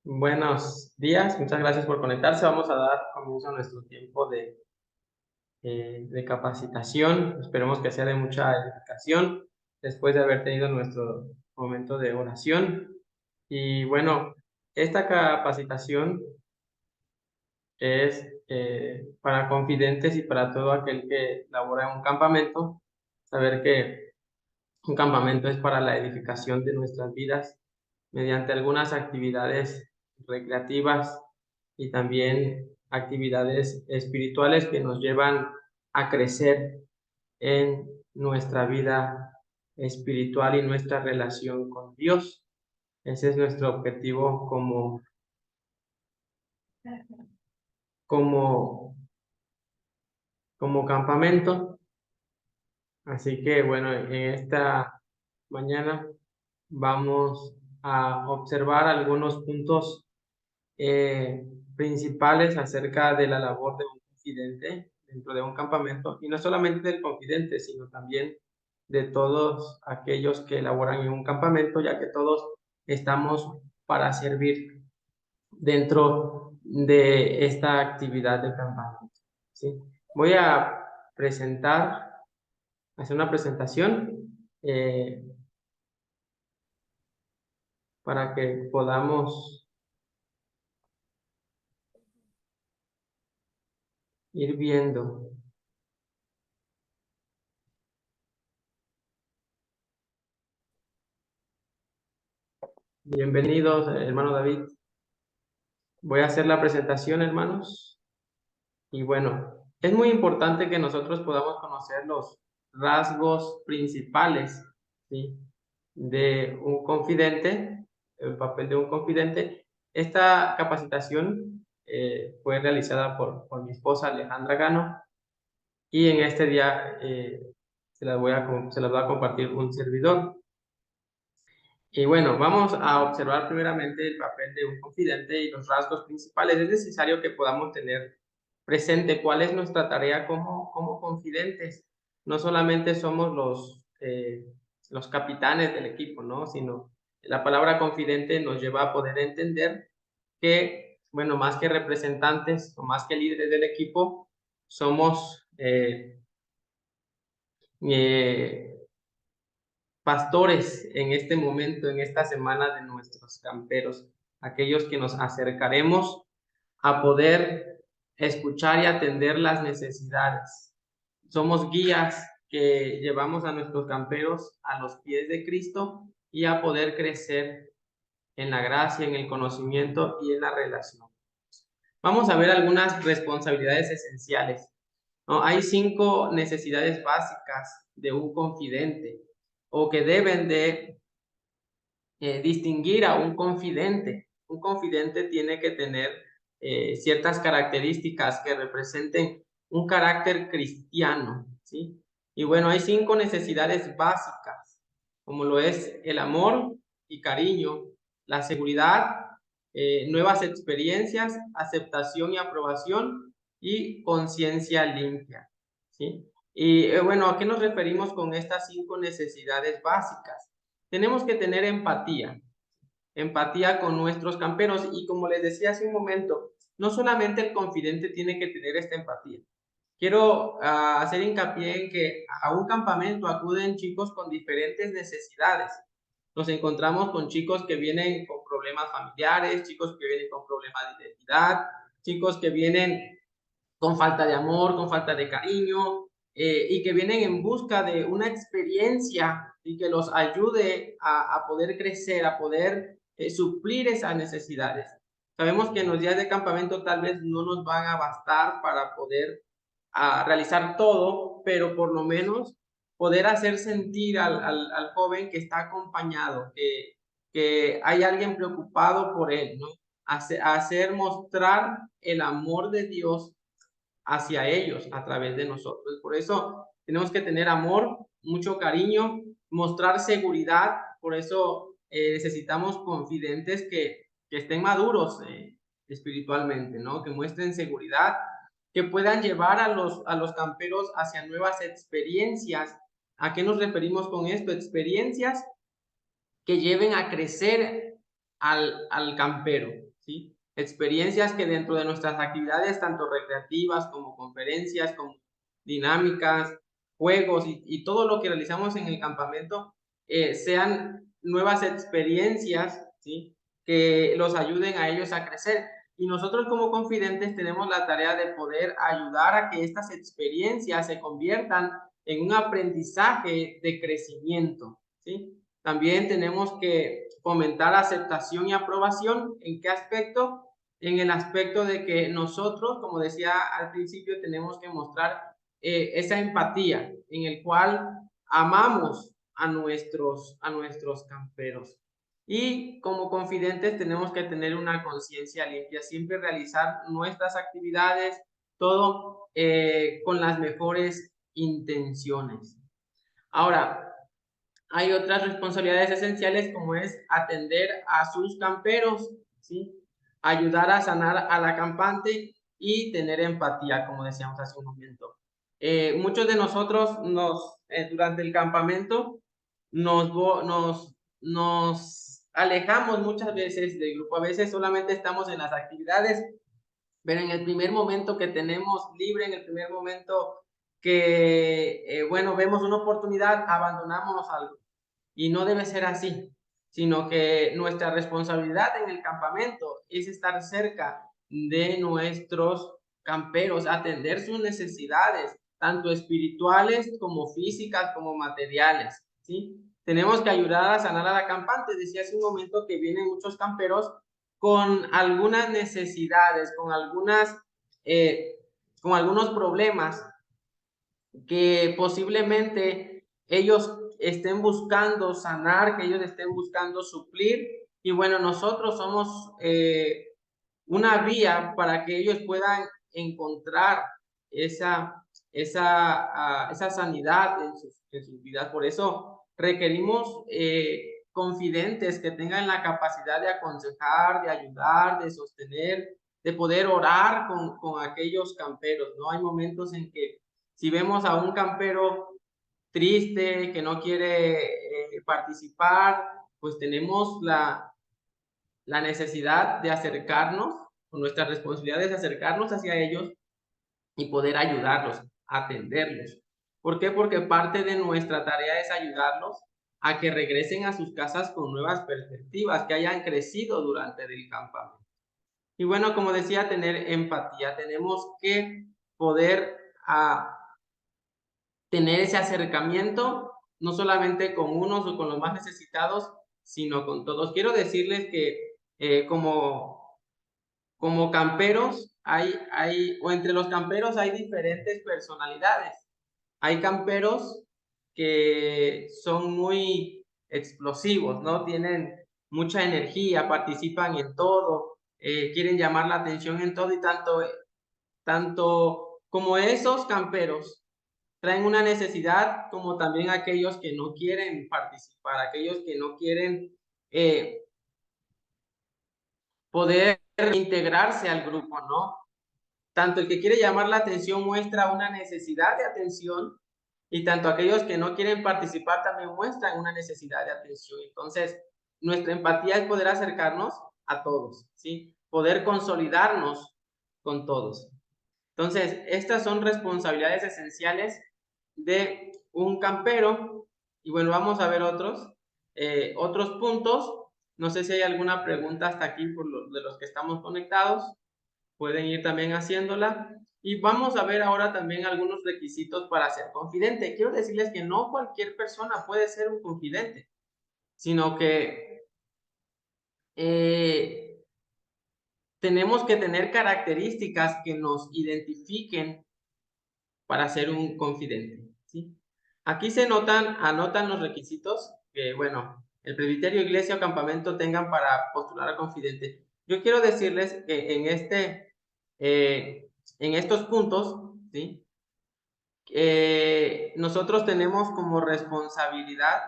Buenos días, muchas gracias por conectarse. Vamos a dar comienzo a nuestro tiempo de capacitación. Esperemos que sea de mucha edificación después de haber tenido nuestro momento de oración. Y bueno, esta capacitación es para confidentes y para todo aquel que labora en un campamento. Saber que un campamento es para la edificación de nuestras vidas mediante algunas actividades recreativas y también actividades espirituales que nos llevan a crecer en nuestra vida espiritual y nuestra relación con Dios. Ese es nuestro objetivo como, como campamento. Así que bueno, en esta mañana vamos a observar algunos puntos principales acerca de la labor de un confidente dentro de un campamento, y no solamente del confidente, sino también de todos aquellos que laboran en un campamento, ya que todos estamos para servir dentro de esta actividad de campamento, ¿sí? Voy a hacer una presentación para que podamos ir viendo. Bienvenidos, hermano David. Voy a hacer la presentación, hermanos. Y bueno, es muy importante que nosotros podamos conocer los rasgos principales, ¿sí?, de un confidente, el papel de un confidente. Esta capacitación fue realizada por mi esposa Alejandra Gano, y en este día se las voy a compartir un servidor. Y bueno, vamos a observar primeramente el papel de un confidente y los rasgos principales. Es necesario que podamos tener presente cuál es nuestra tarea como confidentes. No solamente somos los capitanes del equipo, ¿no? Sino la palabra confidente nos lleva a poder entender que, bueno, más que representantes o más que líderes del equipo, somos eh, pastores en este momento, en esta semana de nuestros camperos, aquellos que nos acercaremos a poder escuchar y atender las necesidades. Somos guías que llevamos a nuestros camperos a los pies de Cristo y a poder crecer en la gracia, en el conocimiento y en la relación. Vamos a ver algunas responsabilidades esenciales, ¿no? Hay 5 necesidades básicas de un confidente, o que deben de distinguir a un confidente. Un confidente tiene que tener ciertas características que representen un carácter cristiano, ¿sí? Y bueno, hay 5 necesidades básicas, como lo es el amor y cariño, la seguridad, nuevas experiencias, aceptación y aprobación, y conciencia limpia, ¿sí? Y bueno, ¿a qué nos referimos con estas 5 necesidades básicas? Tenemos que tener empatía con nuestros camperos, y como les decía hace un momento, no solamente el confidente tiene que tener esta empatía. Quiero hacer hincapié en que a un campamento acuden chicos con diferentes necesidades. Nos encontramos con chicos que vienen con problemas familiares, chicos que vienen con problemas de identidad, chicos que vienen con falta de amor, con falta de cariño, y que vienen en busca de una experiencia y que los ayude a poder crecer, a poder suplir esas necesidades. Sabemos que en los días de campamento tal vez no nos van a bastar para poder realizar todo, pero por lo menos poder hacer sentir al joven que está acompañado, que hay alguien preocupado por él, ¿no? Hacer mostrar el amor de Dios hacia ellos a través de nosotros. Por eso tenemos que tener amor, mucho cariño, mostrar seguridad. Por eso necesitamos confidentes que estén maduros espiritualmente, ¿no? Que muestren seguridad, que puedan llevar a los camperos hacia nuevas experiencias. ¿A qué nos referimos con esto? Experiencias que lleven a crecer al campero. ¿sí? Experiencias que dentro de nuestras actividades, tanto recreativas como conferencias, como dinámicas, juegos y todo lo que realizamos en el campamento, sean nuevas experiencias, ¿sí? Que los ayuden a ellos a crecer. Y nosotros como confidentes tenemos la tarea de poder ayudar a que estas experiencias se conviertan en un aprendizaje de crecimiento, ¿sí? También tenemos que fomentar aceptación y aprobación. ¿En qué aspecto? En el aspecto de que nosotros, como decía al principio, tenemos que mostrar esa empatía en el cual amamos a nuestros camperos. Y como confidentes tenemos que tener una conciencia limpia, siempre realizar nuestras actividades, todo con las mejores intenciones. Ahora, hay otras responsabilidades esenciales como es atender a sus camperos, ¿sí? Ayudar a sanar al acampante y tener empatía, como decíamos hace un momento. Muchos de nosotros durante el campamento nos alejamos muchas veces del grupo. A veces solamente estamos en las actividades, pero en el primer momento que tenemos libre, en el primer momento que, bueno, vemos una oportunidad, abandonamos algo. Y no debe ser así, sino que nuestra responsabilidad en el campamento es estar cerca de nuestros camperos, atender sus necesidades, tanto espirituales como físicas, como materiales, ¿sí? Tenemos que ayudar a sanar al acampante. Decía hace un momento que vienen muchos camperos con algunas necesidades, con algunos problemas que posiblemente ellos estén buscando sanar, que ellos estén buscando suplir. Y bueno, nosotros somos una vía para que ellos puedan encontrar esa sanidad en sus vidas. Por eso requerimos confidentes que tengan la capacidad de aconsejar, de ayudar, de sostener, de poder orar con aquellos camperos, ¿no? Hay momentos en que si vemos a un campero triste, que no quiere participar, pues tenemos la necesidad de acercarnos, con nuestras responsabilidades, acercarnos hacia ellos y poder ayudarlos, atenderlos. ¿Por qué? Porque parte de nuestra tarea es ayudarlos a que regresen a sus casas con nuevas perspectivas, que hayan crecido durante el campamento. Y bueno, como decía, tener empatía. Tenemos que poder tener ese acercamiento, no solamente con unos o con los más necesitados, sino con todos. Quiero decirles que como camperos o entre los camperos hay diferentes personalidades. Hay camperos que son muy explosivos, ¿no? Tienen mucha energía, participan en todo, quieren llamar la atención en todo y tanto como esos camperos traen una necesidad, como también aquellos que no quieren participar, aquellos que no quieren poder integrarse al grupo, ¿no? Tanto el que quiere llamar la atención muestra una necesidad de atención y tanto aquellos que no quieren participar también muestran una necesidad de atención. Entonces, nuestra empatía es poder acercarnos a todos, ¿sí? Poder consolidarnos con todos. Entonces, estas son responsabilidades esenciales de un campero. Y bueno, vamos a ver otros puntos. No sé si hay alguna pregunta hasta aquí de los que estamos conectados. Pueden ir también haciéndola. Y vamos a ver ahora también algunos requisitos para ser confidente. Quiero decirles que no cualquier persona puede ser un confidente, sino que tenemos que tener características que nos identifiquen para ser un confidente, ¿sí? Aquí anotan los requisitos que, bueno, el presbiterio, iglesia o campamento tengan para postular a confidente. Yo quiero decirles que en estos puntos, ¿sí? Nosotros tenemos como responsabilidad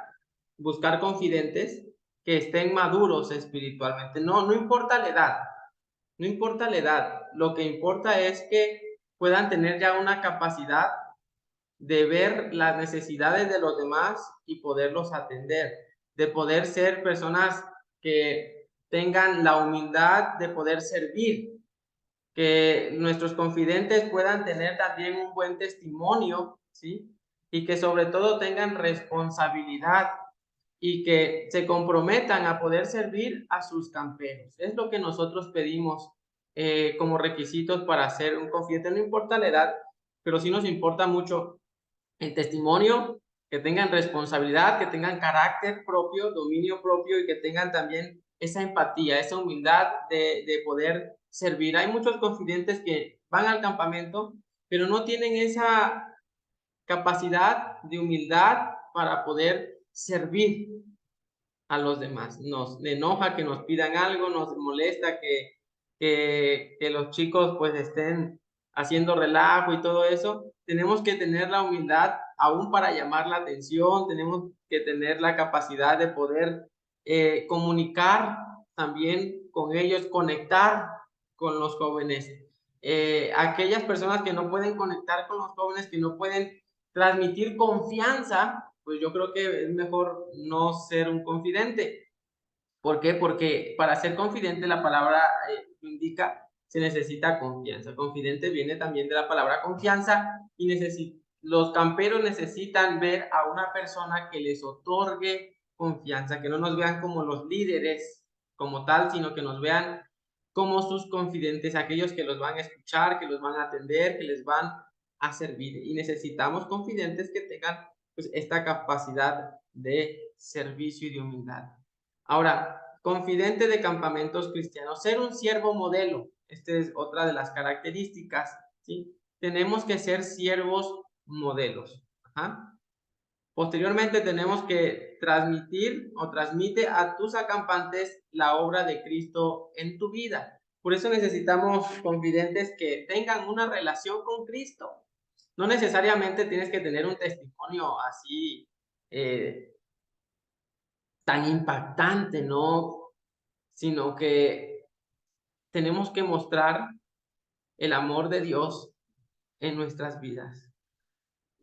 buscar confidentes que estén maduros espiritualmente. No importa la edad, no importa la edad. Lo que importa es que puedan tener ya una capacidad de ver las necesidades de los demás y poderlos atender, de poder ser personas que tengan la humildad de poder servir, que nuestros confidentes puedan tener también un buen testimonio, ¿sí? Y que sobre todo tengan responsabilidad y que se comprometan a poder servir a sus camperos. Es lo que nosotros pedimos como requisitos para ser un confidente. No importa la edad, pero sí nos importa mucho el testimonio, que tengan responsabilidad, que tengan carácter propio, dominio propio y que tengan también esa empatía, esa humildad de poder servir. Hay muchos confidentes que van al campamento, pero no tienen esa capacidad de humildad para poder servir a los demás. Nos enoja que nos pidan algo, nos molesta que los chicos pues estén haciendo relajo y todo eso. Tenemos que tener la humildad aún para llamar la atención, tenemos que tener la capacidad de poder comunicar también con ellos, conectar con los jóvenes. Aquellas personas que no pueden conectar con los jóvenes, que no pueden transmitir confianza, pues yo creo que es mejor no ser un confidente. ¿Por qué? Porque para ser confidente la palabra indica se necesita confianza. Confidente viene también de la palabra confianza y los camperos necesitan ver a una persona que les otorgue confianza, que no nos vean como los líderes como tal, sino que nos vean como sus confidentes, aquellos que los van a escuchar, que los van a atender, que les van a servir. Y necesitamos confidentes que tengan pues, esta capacidad de servicio y de humildad. Ahora, confidente de campamentos cristianos, ser un siervo modelo. Esta es otra de las características, ¿sí? Tenemos que ser siervos modelos. Ajá. Posteriormente tenemos que transmitir o transmite a tus acampantes la obra de Cristo en tu vida. Por eso necesitamos confidentes que tengan una relación con Cristo. No necesariamente tienes que tener un testimonio así tan impactante, ¿no? Sino que tenemos que mostrar el amor de Dios en nuestras vidas.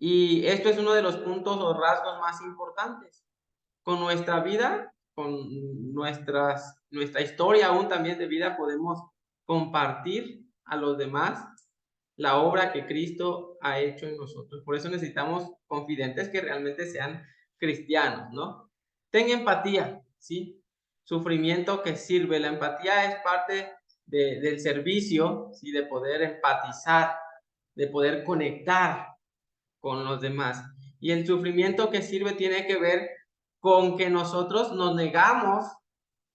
Y esto es uno de los puntos o rasgos más importantes. Con nuestra vida, con nuestra historia aún también de vida, podemos compartir a los demás la obra que Cristo ha hecho en nosotros. Por eso necesitamos confidentes que realmente sean cristianos, ¿no? Ten empatía, ¿sí? Sufrimiento que sirve. La empatía es parte del servicio, ¿sí? De poder empatizar, de poder conectar con los demás. Y el sufrimiento que sirve tiene que ver con que nosotros nos negamos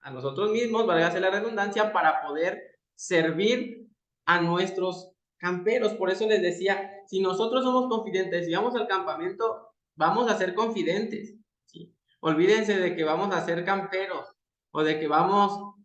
a nosotros mismos, valga la redundancia, para poder servir a nuestros camperos. Por eso les decía, si nosotros somos confidentes y vamos al campamento, vamos a ser confidentes, ¿sí? Olvídense de que vamos a ser camperos o de que vamos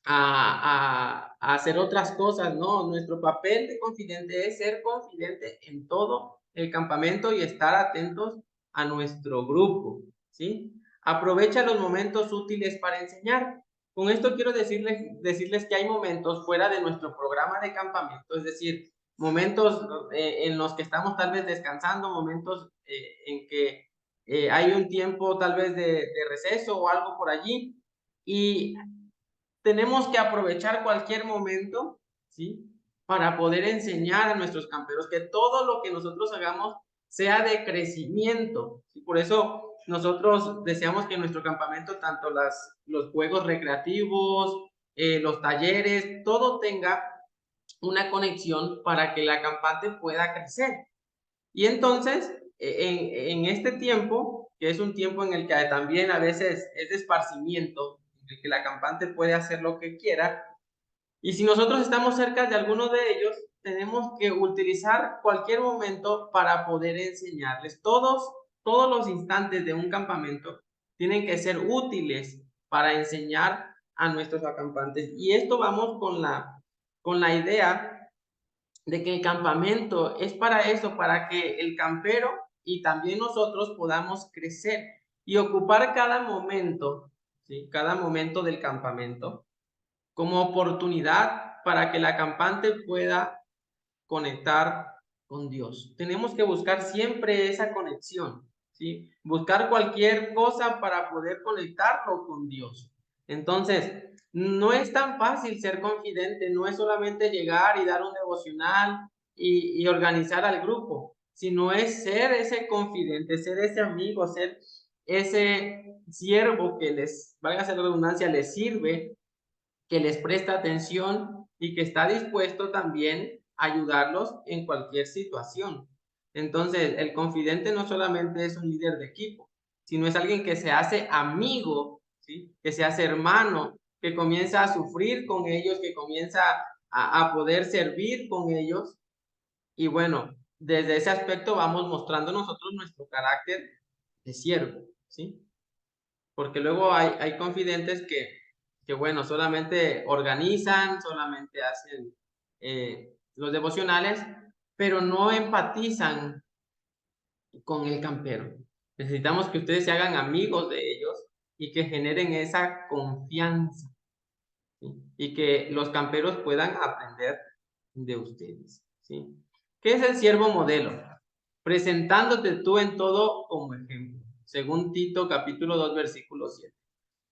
a hacer otras cosas, ¿no? Nuestro papel de confidente es ser confidente en todo el campamento y estar atentos a nuestro grupo, ¿sí? Aprovecha los momentos útiles para enseñar. Con esto quiero decirles que hay momentos fuera de nuestro programa de campamento, es decir, momentos en los que estamos tal vez descansando, momentos en que hay un tiempo tal vez de receso o algo por allí, y tenemos que aprovechar cualquier momento, ¿sí? Para poder enseñar a nuestros camperos que todo lo que nosotros hagamos sea de crecimiento, ¿sí? Por eso nosotros deseamos que en nuestro campamento tanto los juegos recreativos, los talleres, todo tenga una conexión para que el acampante pueda crecer. Y entonces, en este tiempo, que es un tiempo en el que también a veces es de esparcimiento, en el que el acampante puede hacer lo que quiera, y si nosotros estamos cerca de alguno de ellos, tenemos que utilizar cualquier momento para poder enseñarles. Todos los instantes de un campamento tienen que ser útiles para enseñar a nuestros acampantes. Y esto vamos con la idea de que el campamento es para eso, para que el campero y también nosotros podamos crecer y ocupar cada momento, ¿sí? Cada momento del campamento como oportunidad para que el acampante pueda conectar con Dios. Tenemos que buscar siempre esa conexión, ¿sí? Buscar cualquier cosa para poder conectarlo con Dios. Entonces, no es tan fácil ser confidente, no es solamente llegar y dar un devocional y organizar al grupo, sino es ser ese confidente, ser ese amigo, ser ese siervo que les, valga la redundancia, les sirve, que les presta atención y que está dispuesto también a ayudarlos en cualquier situación. Entonces, el confidente no solamente es un líder de equipo, sino es alguien que se hace amigo, ¿sí? Que se hace hermano, que comienza a sufrir con ellos, que comienza a poder servir con ellos. Y bueno, desde ese aspecto vamos mostrando nosotros nuestro carácter de siervo, ¿sí? Porque luego hay confidentes que, bueno, solamente organizan, solamente hacen los devocionales, pero no empatizan con el campero. Necesitamos que ustedes se hagan amigos de ellos y que generen esa confianza, ¿sí? Y que los camperos puedan aprender de ustedes, ¿sí? ¿Qué es el siervo modelo? Presentándote tú en todo como ejemplo, según Tito capítulo 2 versículo 7.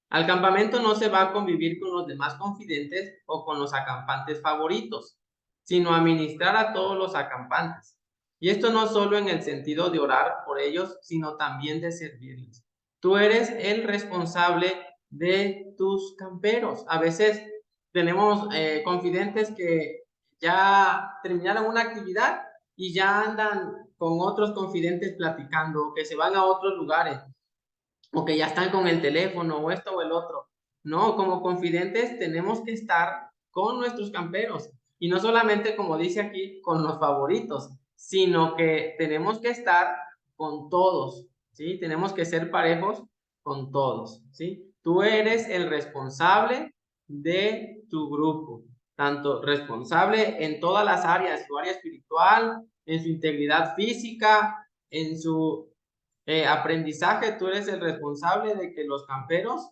Al campamento no se va a convivir con los demás confidentes o con los acampantes favoritos, sino a ministrar a todos los acampantes. Y esto no solo en el sentido de orar por ellos, sino también de servirles. Tú eres el responsable de tus camperos. A veces tenemos confidentes que ya terminaron una actividad y ya andan con otros confidentes platicando, que se van a otros lugares o que ya están con el teléfono o esto o el otro. No, como confidentes tenemos que estar con nuestros camperos y no solamente, como dice aquí, con los favoritos, sino que tenemos que estar con todos, ¿sí? Tenemos que ser parejos con todos, ¿sí? Tú eres el responsable de tu grupo, tanto responsable en todas las áreas, su área espiritual, en su integridad física, en su aprendizaje. Tú eres el responsable de que los camperos,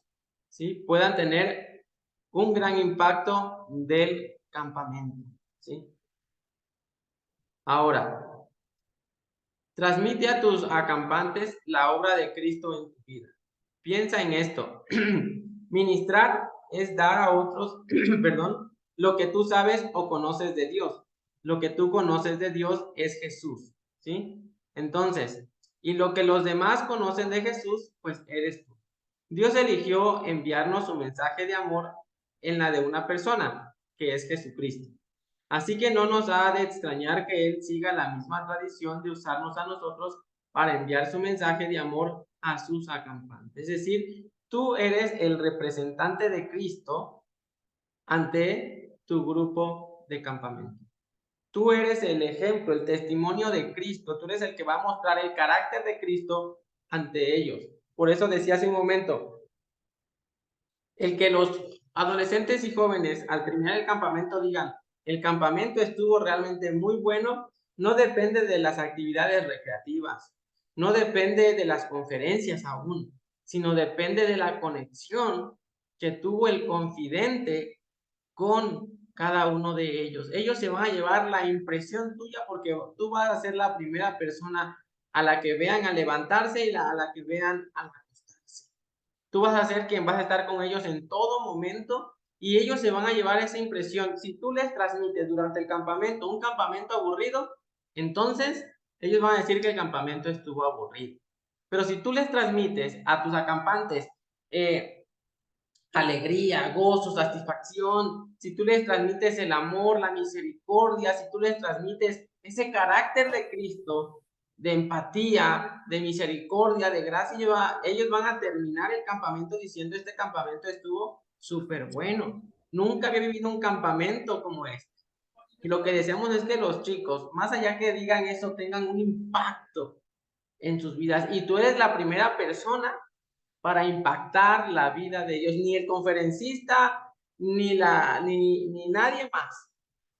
¿sí?, puedan tener un gran impacto del campamento, ¿sí? Ahora, transmite a tus acampantes la obra de Cristo en tu vida. Piensa en esto. Ministrar es dar a otros, perdón, lo que tú sabes o conoces de Dios. Lo que tú conoces de Dios es Jesús, ¿sí? Entonces, y lo que los demás conocen de Jesús, pues eres tú. Dios eligió enviarnos su mensaje de amor en la de una persona, que es Jesucristo. Así que no nos ha de extrañar que Él siga la misma tradición de usarnos a nosotros para enviar su mensaje de amor a sus acampantes. Es decir, tú eres el representante de Cristo ante tu grupo de campamento. Tú eres el ejemplo, el testimonio de Cristo. Tú eres el que va a mostrar el carácter de Cristo ante ellos. Por eso decía hace un momento, el que los adolescentes y jóvenes al terminar el campamento digan, el campamento estuvo realmente muy bueno, no depende de las actividades recreativas, no depende de las conferencias aún, sino depende de la conexión que tuvo el confidente con cada uno de ellos. Ellos se van a llevar la impresión tuya porque tú vas a ser la primera persona a la que vean al levantarse y a la que vean al acostarse. Tú vas a ser quien vas a estar con ellos en todo momento y ellos se van a llevar esa impresión. Si tú les transmites durante el campamento un campamento aburrido, entonces ellos van a decir que el campamento estuvo aburrido. Pero si tú les transmites a tus acampantes alegría, gozo, satisfacción, si tú les transmites el amor, la misericordia, si tú les transmites ese carácter de Cristo, de empatía, de misericordia, de gracia, ellos van a terminar el campamento diciendo, este campamento estuvo súper bueno. Nunca había vivido un campamento como este. Y lo que deseamos es que los chicos, más allá que digan eso, tengan un impacto en sus vidas. Y tú eres la primera persona para impactar la vida de ellos. Ni el conferencista, ni nadie más.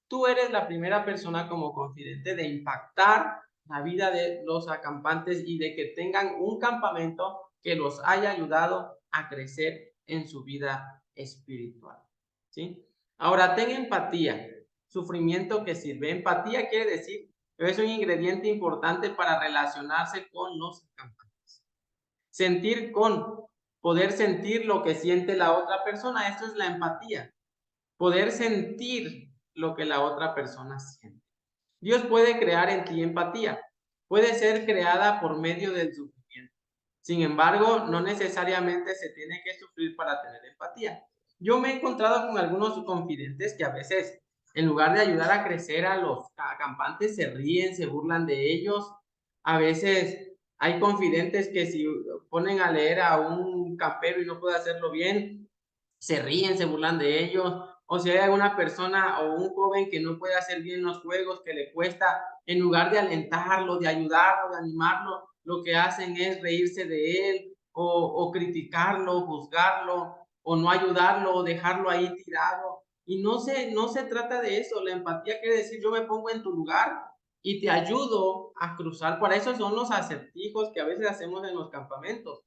Tú eres la primera persona como confidente de impactar la vida de los acampantes y de que tengan un campamento que los haya ayudado a crecer en su vida espiritual, ¿sí? Ahora, ten empatía, sufrimiento que sirve. Empatía quiere decir que es un ingrediente importante para relacionarse con los acampantes. Sentir con, poder sentir lo que siente la otra persona. Esto es la empatía, poder sentir lo que la otra persona siente. Dios puede crear en ti empatía, puede ser creada por medio del sufrimiento. Sin embargo, no necesariamente se tiene que sufrir para tener empatía. Yo me he encontrado con algunos confidentes que a veces, en lugar de ayudar a crecer a los acampantes, se ríen, se burlan de ellos. A veces hay confidentes que si ponen a leer a un campero y no puede hacerlo bien, se ríen, se burlan de ellos. O si hay alguna persona o un joven que no puede hacer bien los juegos, que le cuesta, en lugar de alentarlo, de ayudarlo, de animarlo, lo que hacen es reírse de él o criticarlo, juzgarlo, o no ayudarlo, o dejarlo ahí tirado. Y no se trata de eso. La empatía quiere decir, yo me pongo en tu lugar y te ayudo a cruzar. Para eso son los acertijos que a veces hacemos en los campamentos,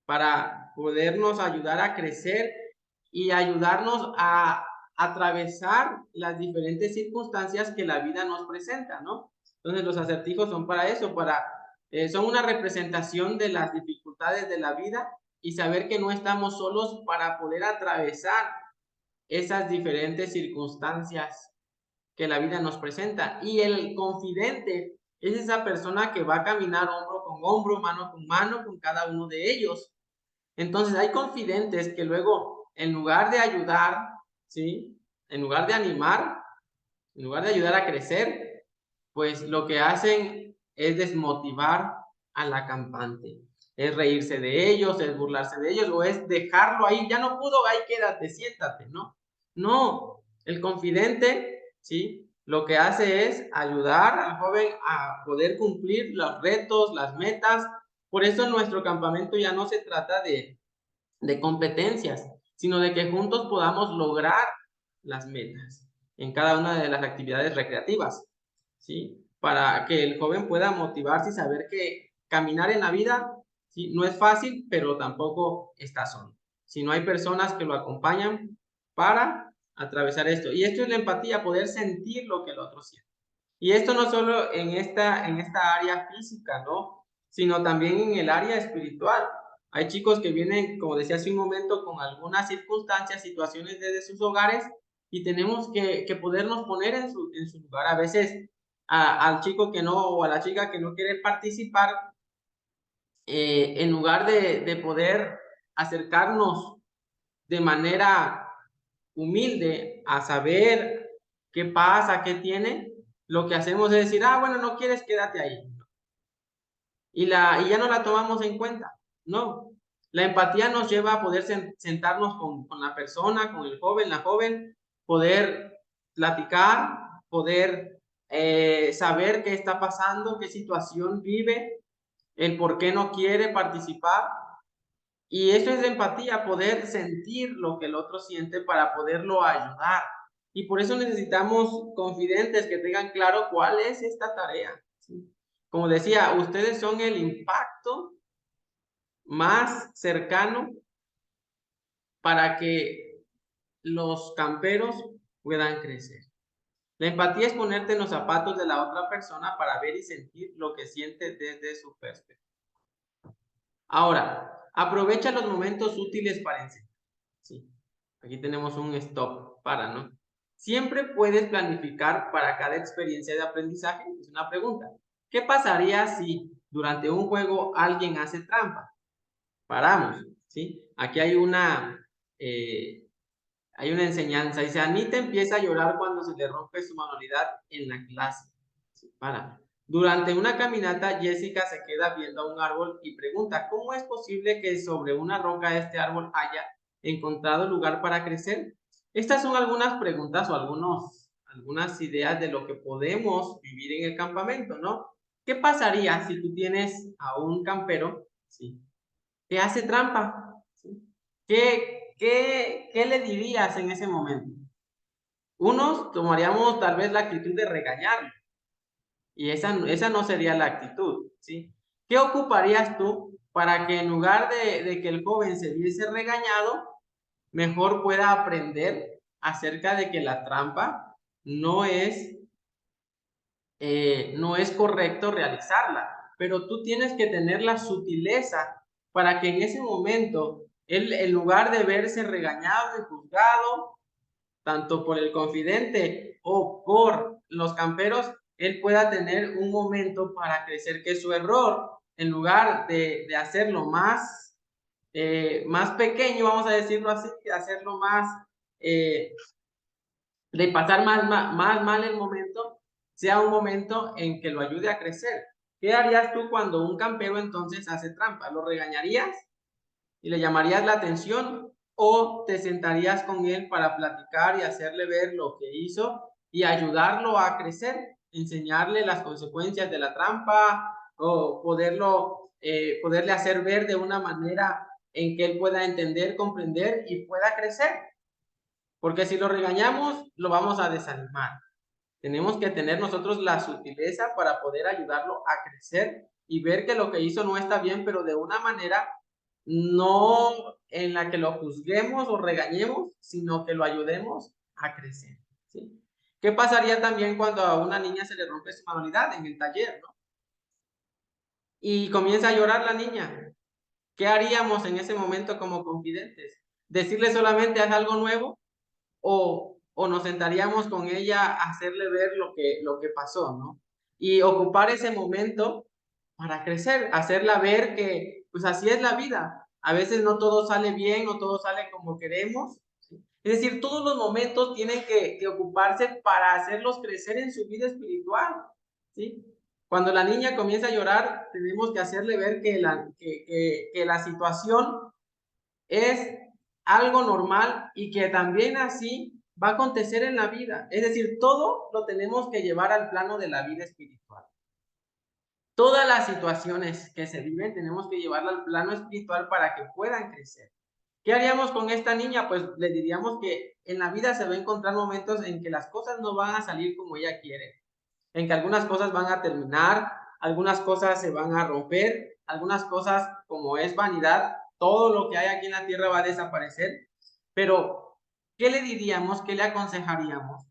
para podernos ayudar a crecer y ayudarnos a atravesar las diferentes circunstancias que la vida nos presenta, ¿no? Entonces los acertijos son para eso, son una representación de las dificultades de la vida y saber que no estamos solos para poder atravesar esas diferentes circunstancias que la vida nos presenta. Y el confidente es esa persona que va a caminar hombro con hombro, mano con cada uno de ellos. Entonces hay confidentes que luego, en lugar de ayudar, ¿sí? En lugar de animar, en lugar de ayudar a crecer, pues lo que hacen es desmotivar al acampante. Es reírse de ellos, es burlarse de ellos, o es dejarlo ahí, ya no pudo, ahí quédate, siéntate, ¿no? No, el confidente, ¿sí? Lo que hace es ayudar al joven a poder cumplir los retos, las metas. Por eso en nuestro campamento ya no se trata de competencias, sino de que juntos podamos lograr las metas en cada una de las actividades recreativas, ¿sí? Para que el joven pueda motivarse y saber que caminar en la vida, ¿sí? No es fácil, pero tampoco está solo. Si no hay personas que lo acompañan para atravesar esto. Y esto es la empatía, poder sentir lo que el otro siente. Y esto no solo en esta área física, ¿no? Sino también en el área espiritual. Hay chicos que vienen, como decía hace un momento, con algunas circunstancias, situaciones desde sus hogares y tenemos que podernos poner en su lugar. A veces al chico que no, o a la chica que no quiere participar, en lugar de poder acercarnos de manera humilde a saber qué pasa, qué tiene, lo que hacemos es decir, ah, bueno, no quieres, quédate ahí. Y ya no la tomamos en cuenta. No, la empatía nos lleva a poder sentarnos con la persona, con el joven, la joven, poder platicar, poder saber qué está pasando, qué situación vive, el por qué no quiere participar. Y eso es empatía, poder sentir lo que el otro siente para poderlo ayudar. Y por eso necesitamos confidentes que tengan claro cuál es esta tarea, ¿sí? Como decía, ustedes son el impacto más cercano para que los camperos puedan crecer. La empatía es ponerte en los zapatos de la otra persona para ver y sentir lo que siente desde su perspectiva. Ahora, aprovecha los momentos útiles para enseñar. Sí, aquí tenemos un stop para, ¿no? Siempre puedes planificar para cada experiencia de aprendizaje. Es una pregunta. ¿Qué pasaría si durante un juego alguien hace trampa? Paramos, ¿sí? Aquí hay una enseñanza. Dice, Anita empieza a llorar cuando se le rompe su manualidad en la clase. Sí, para. Durante una caminata, Jessica se queda viendo a un árbol y pregunta, ¿cómo es posible que sobre una roca este árbol haya encontrado lugar para crecer? Estas son algunas preguntas o algunas ideas de lo que podemos vivir en el campamento, ¿no? ¿Qué pasaría si tú tienes a un campero, ¿sí?, que hace trampa? ¿Sí? ¿Qué le dirías en ese momento? Unos tomaríamos tal vez la actitud de regañarlo, y esa no sería la actitud, ¿sí? ¿Qué ocuparías tú para que en lugar de que el joven se viese regañado, mejor pueda aprender acerca de que la trampa no es correcto realizarla, pero tú tienes que tener la sutileza para que en ese momento Él, en lugar de verse regañado y juzgado, tanto por el confidente o por los camperos, él pueda tener un momento para crecer, que su error, en lugar de hacerlo más pequeño, vamos a decirlo así, de hacerlo de pasar más mal el momento, sea un momento en que lo ayude a crecer. ¿Qué harías tú cuando un campero entonces hace trampa? ¿Lo regañarías y le llamarías la atención o te sentarías con él para platicar y hacerle ver lo que hizo y ayudarlo a crecer, enseñarle las consecuencias de la trampa o poderle hacer ver de una manera en que él pueda entender, comprender y pueda crecer? Porque si lo regañamos, lo vamos a desanimar. Tenemos que tener nosotros la sutileza para poder ayudarlo a crecer y ver que lo que hizo no está bien, pero de una manera no en la que lo juzguemos o regañemos, sino que lo ayudemos a crecer, ¿sí? ¿Qué pasaría también cuando a una niña se le rompe su manualidad en el taller, ¿no? Y comienza a llorar la niña. ¿Qué haríamos en ese momento como confidentes? ¿Decirle solamente haz algo nuevo? O nos sentaríamos con ella a hacerle ver lo que pasó, ¿no? Y ocupar ese momento para crecer, hacerla ver que, pues así es la vida. A veces no todo sale bien, no todo sale como queremos, ¿sí? Es decir, todos los momentos tienen que ocuparse para hacerlos crecer en su vida espiritual, ¿sí? Cuando la niña comienza a llorar, tenemos que hacerle ver que la situación es algo normal y que también así va a acontecer en la vida. Es decir, todo lo tenemos que llevar al plano de la vida espiritual. Todas las situaciones que se viven tenemos que llevarla al plano espiritual para que puedan crecer. ¿Qué haríamos con esta niña? Pues le diríamos que en la vida se va a encontrar momentos en que las cosas no van a salir como ella quiere, en que algunas cosas van a terminar, algunas cosas se van a romper, algunas cosas, como es vanidad, todo lo que hay aquí en la tierra va a desaparecer. Pero, ¿qué le diríamos? ¿Qué le aconsejaríamos?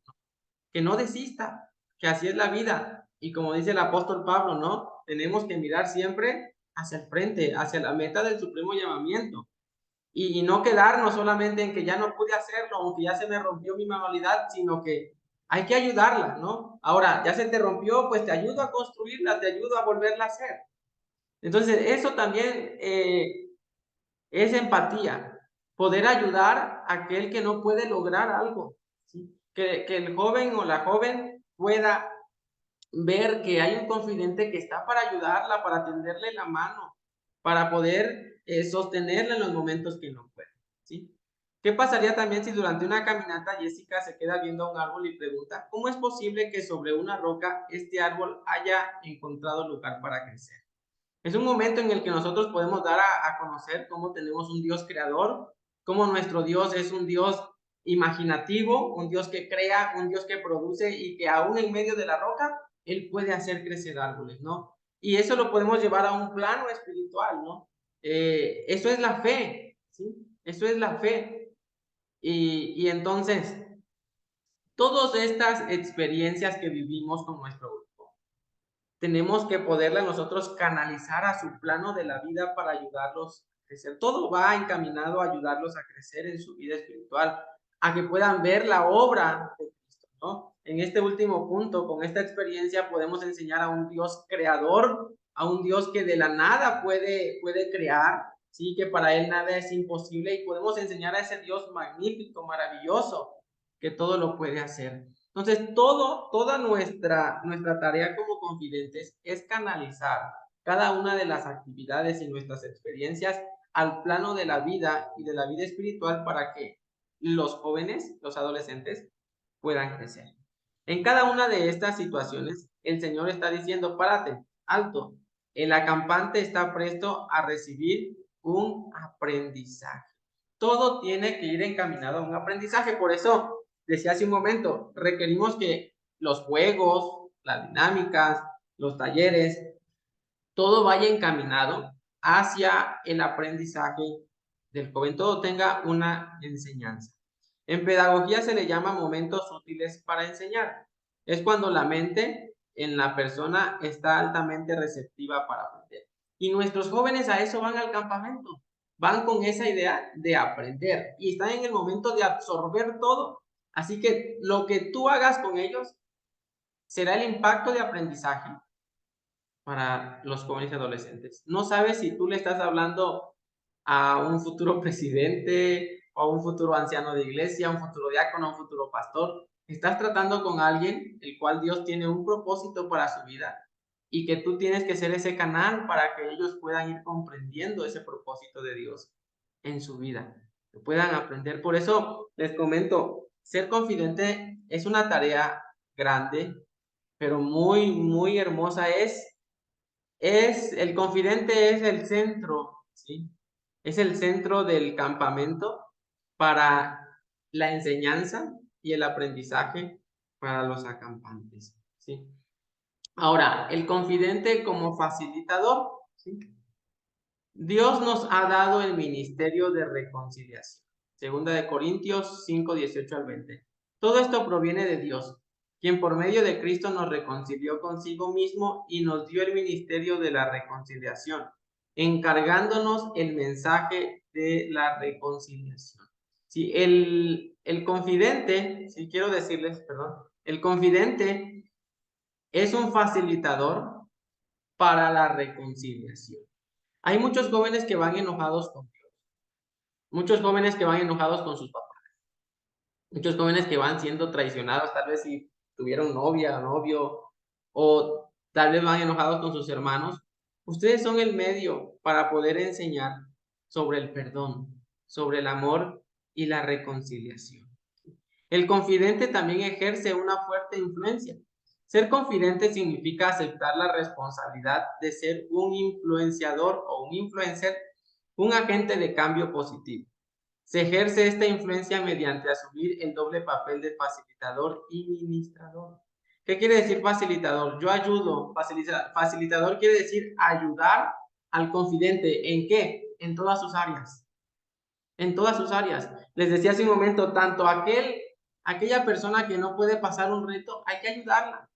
Que no desista, que así es la vida. Y como dice el apóstol Pablo, ¿no? Tenemos que mirar siempre hacia el frente, hacia la meta del supremo llamamiento. Y no quedarnos solamente en que ya no pude hacerlo, aunque ya se me rompió mi manualidad, sino que hay que ayudarla, ¿no? Ahora, ya se te rompió, pues te ayudo a construirla, te ayudo a volverla a hacer. Entonces, eso también es empatía, poder ayudar a aquel que no puede lograr algo, ¿sí? Que el joven o la joven pueda ver que hay un confidente que está para ayudarla, para tenderle la mano, para poder sostenerla en los momentos que no puede, ¿sí? ¿Qué pasaría también si durante una caminata Jessica se queda viendo a un árbol y pregunta, ¿cómo es posible que sobre una roca este árbol haya encontrado lugar para crecer? Es un momento en el que nosotros podemos dar a conocer cómo tenemos un Dios creador, cómo nuestro Dios es un Dios imaginativo, un Dios que crea, un Dios que produce y que aún en medio de la roca, Él puede hacer crecer árboles, ¿no? Y eso lo podemos llevar a un plano espiritual, ¿no? Eso es la fe, ¿sí? Eso es la fe. Y entonces, todas estas experiencias que vivimos con nuestro grupo, tenemos que poderla nosotros canalizar a su plano de la vida para ayudarlos a crecer. Todo va encaminado a ayudarlos a crecer en su vida espiritual, a que puedan ver la obra de Cristo, ¿no? En este último punto, con esta experiencia, podemos enseñar a un Dios creador, a un Dios que de la nada puede crear, sí, que para Él nada es imposible, y podemos enseñar a ese Dios magnífico, maravilloso, que todo lo puede hacer. Entonces, toda nuestra tarea como confidentes es canalizar cada una de las actividades y nuestras experiencias al plano de la vida y de la vida espiritual para que los jóvenes, los adolescentes, puedan crecer. En cada una de estas situaciones, el Señor está diciendo, párate, alto, el acampante está presto a recibir un aprendizaje. Todo tiene que ir encaminado a un aprendizaje, por eso decía hace un momento, requerimos que los juegos, las dinámicas, los talleres, todo vaya encaminado hacia el aprendizaje del joven, todo tenga una enseñanza. En pedagogía se le llama momentos útiles para enseñar. Es cuando la mente en la persona está altamente receptiva para aprender. Y nuestros jóvenes a eso van al campamento. van con esa idea de aprender y están en el momento de absorber todo. Así que lo que tú hagas con ellos será el impacto de aprendizaje para los jóvenes y adolescentes. No sabes si tú le estás hablando a un futuro presidente, o a un futuro anciano de iglesia, a un futuro diácono, a un futuro pastor. Estás tratando con alguien el cual Dios tiene un propósito para su vida y que tú tienes que ser ese canal para que ellos puedan ir comprendiendo ese propósito de Dios en su vida, que puedan aprender. Por eso les comento, ser confidente es una tarea grande, pero muy, muy hermosa. El confidente es el centro, ¿sí? Es el centro del campamento para la enseñanza y el aprendizaje para los acampantes, ¿sí? Ahora, el confidente como facilitador, ¿sí? Dios nos ha dado el ministerio de reconciliación. Segunda de Corintios 5, 18 al 20. Todo esto proviene de Dios, quien por medio de Cristo nos reconcilió consigo mismo y nos dio el ministerio de la reconciliación, encargándonos el mensaje de la reconciliación. Sí, el confidente, si quiero decirles, perdón, el confidente es un facilitador para la reconciliación. Hay muchos jóvenes que van enojados con Dios, muchos jóvenes que van enojados con sus papás, muchos jóvenes que van siendo traicionados, tal vez si tuvieron novia o novio, o tal vez van enojados con sus hermanos. Ustedes son el medio para poder enseñar sobre el perdón, sobre el amor y la reconciliación. El confidente también ejerce una fuerte influencia. Ser confidente significa aceptar la responsabilidad de ser un influenciador o un influencer, un agente de cambio positivo. Se ejerce esta influencia mediante asumir el doble papel de facilitador y ministrador. ¿Qué quiere decir facilitador? Yo ayudo. Facilitador quiere decir ayudar al confidente. ¿En qué? En todas sus áreas. En todas sus áreas. Les decía hace un momento, tanto aquella persona que no puede pasar un reto, hay que ayudarla,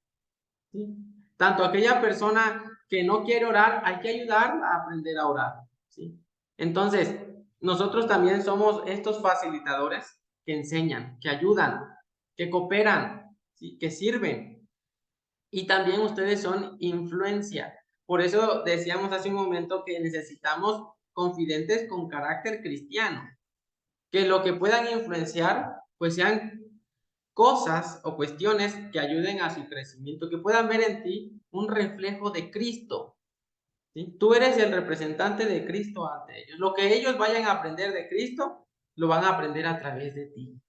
¿sí? Tanto aquella persona que no quiere orar, hay que ayudarla a aprender a orar, ¿sí? Entonces, nosotros también somos estos facilitadores que enseñan, que ayudan, que cooperan, ¿sí? Que sirven. Y también ustedes son influencia. Por eso decíamos hace un momento que necesitamos confidentes con carácter cristiano, que lo que puedan influenciar, pues sean cosas o cuestiones que ayuden a su crecimiento, que puedan ver en ti un reflejo de Cristo, ¿sí? Tú eres el representante de Cristo ante ellos. Lo que ellos vayan a aprender de Cristo, lo van a aprender a través de ti.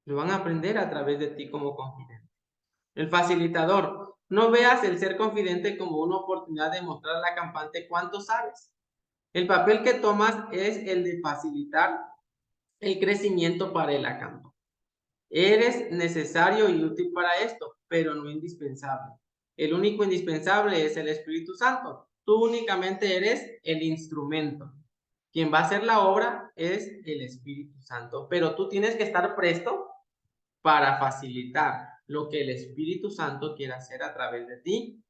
Lo van a aprender a través de ti como confidente. El facilitador. No veas el ser confidente como una oportunidad de mostrar al acampante cuánto sabes. El papel que tomas es el de facilitar el crecimiento para el acampo. Eres necesario y útil para esto, pero no indispensable. El único indispensable es el Espíritu Santo. Tú únicamente eres el instrumento. Quien va a hacer la obra es el Espíritu Santo, pero tú tienes que estar presto para facilitar lo que el Espíritu Santo quiere hacer a través de ti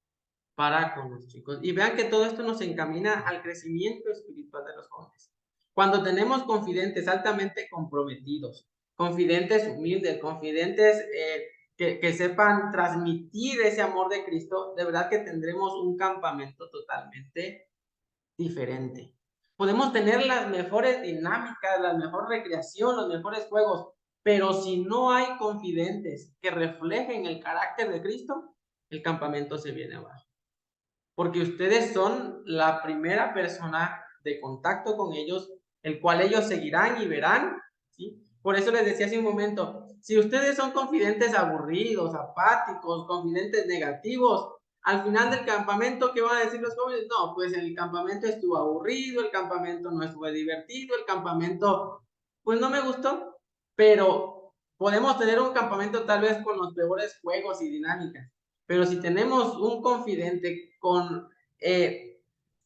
para con los chicos. Y vean que todo esto nos encamina al crecimiento espiritual de los jóvenes. Cuando tenemos confidentes altamente comprometidos, confidentes humildes, confidentes que sepan transmitir ese amor de Cristo, de verdad que tendremos un campamento totalmente diferente. Podemos tener las mejores dinámicas, la mejor recreación, los mejores juegos, pero si no hay confidentes que reflejen el carácter de Cristo, el campamento se viene abajo. Porque ustedes son la primera persona de contacto con ellos, el cual ellos seguirán y verán, ¿sí? Por eso les decía hace un momento, si ustedes son confidentes aburridos, apáticos, confidentes negativos, al final del campamento, ¿qué van a decir los jóvenes? No, pues el campamento estuvo aburrido, el campamento no estuvo divertido, el campamento, pues no me gustó, pero podemos tener un campamento tal vez con los peores juegos y dinámicas, pero si tenemos un confidente con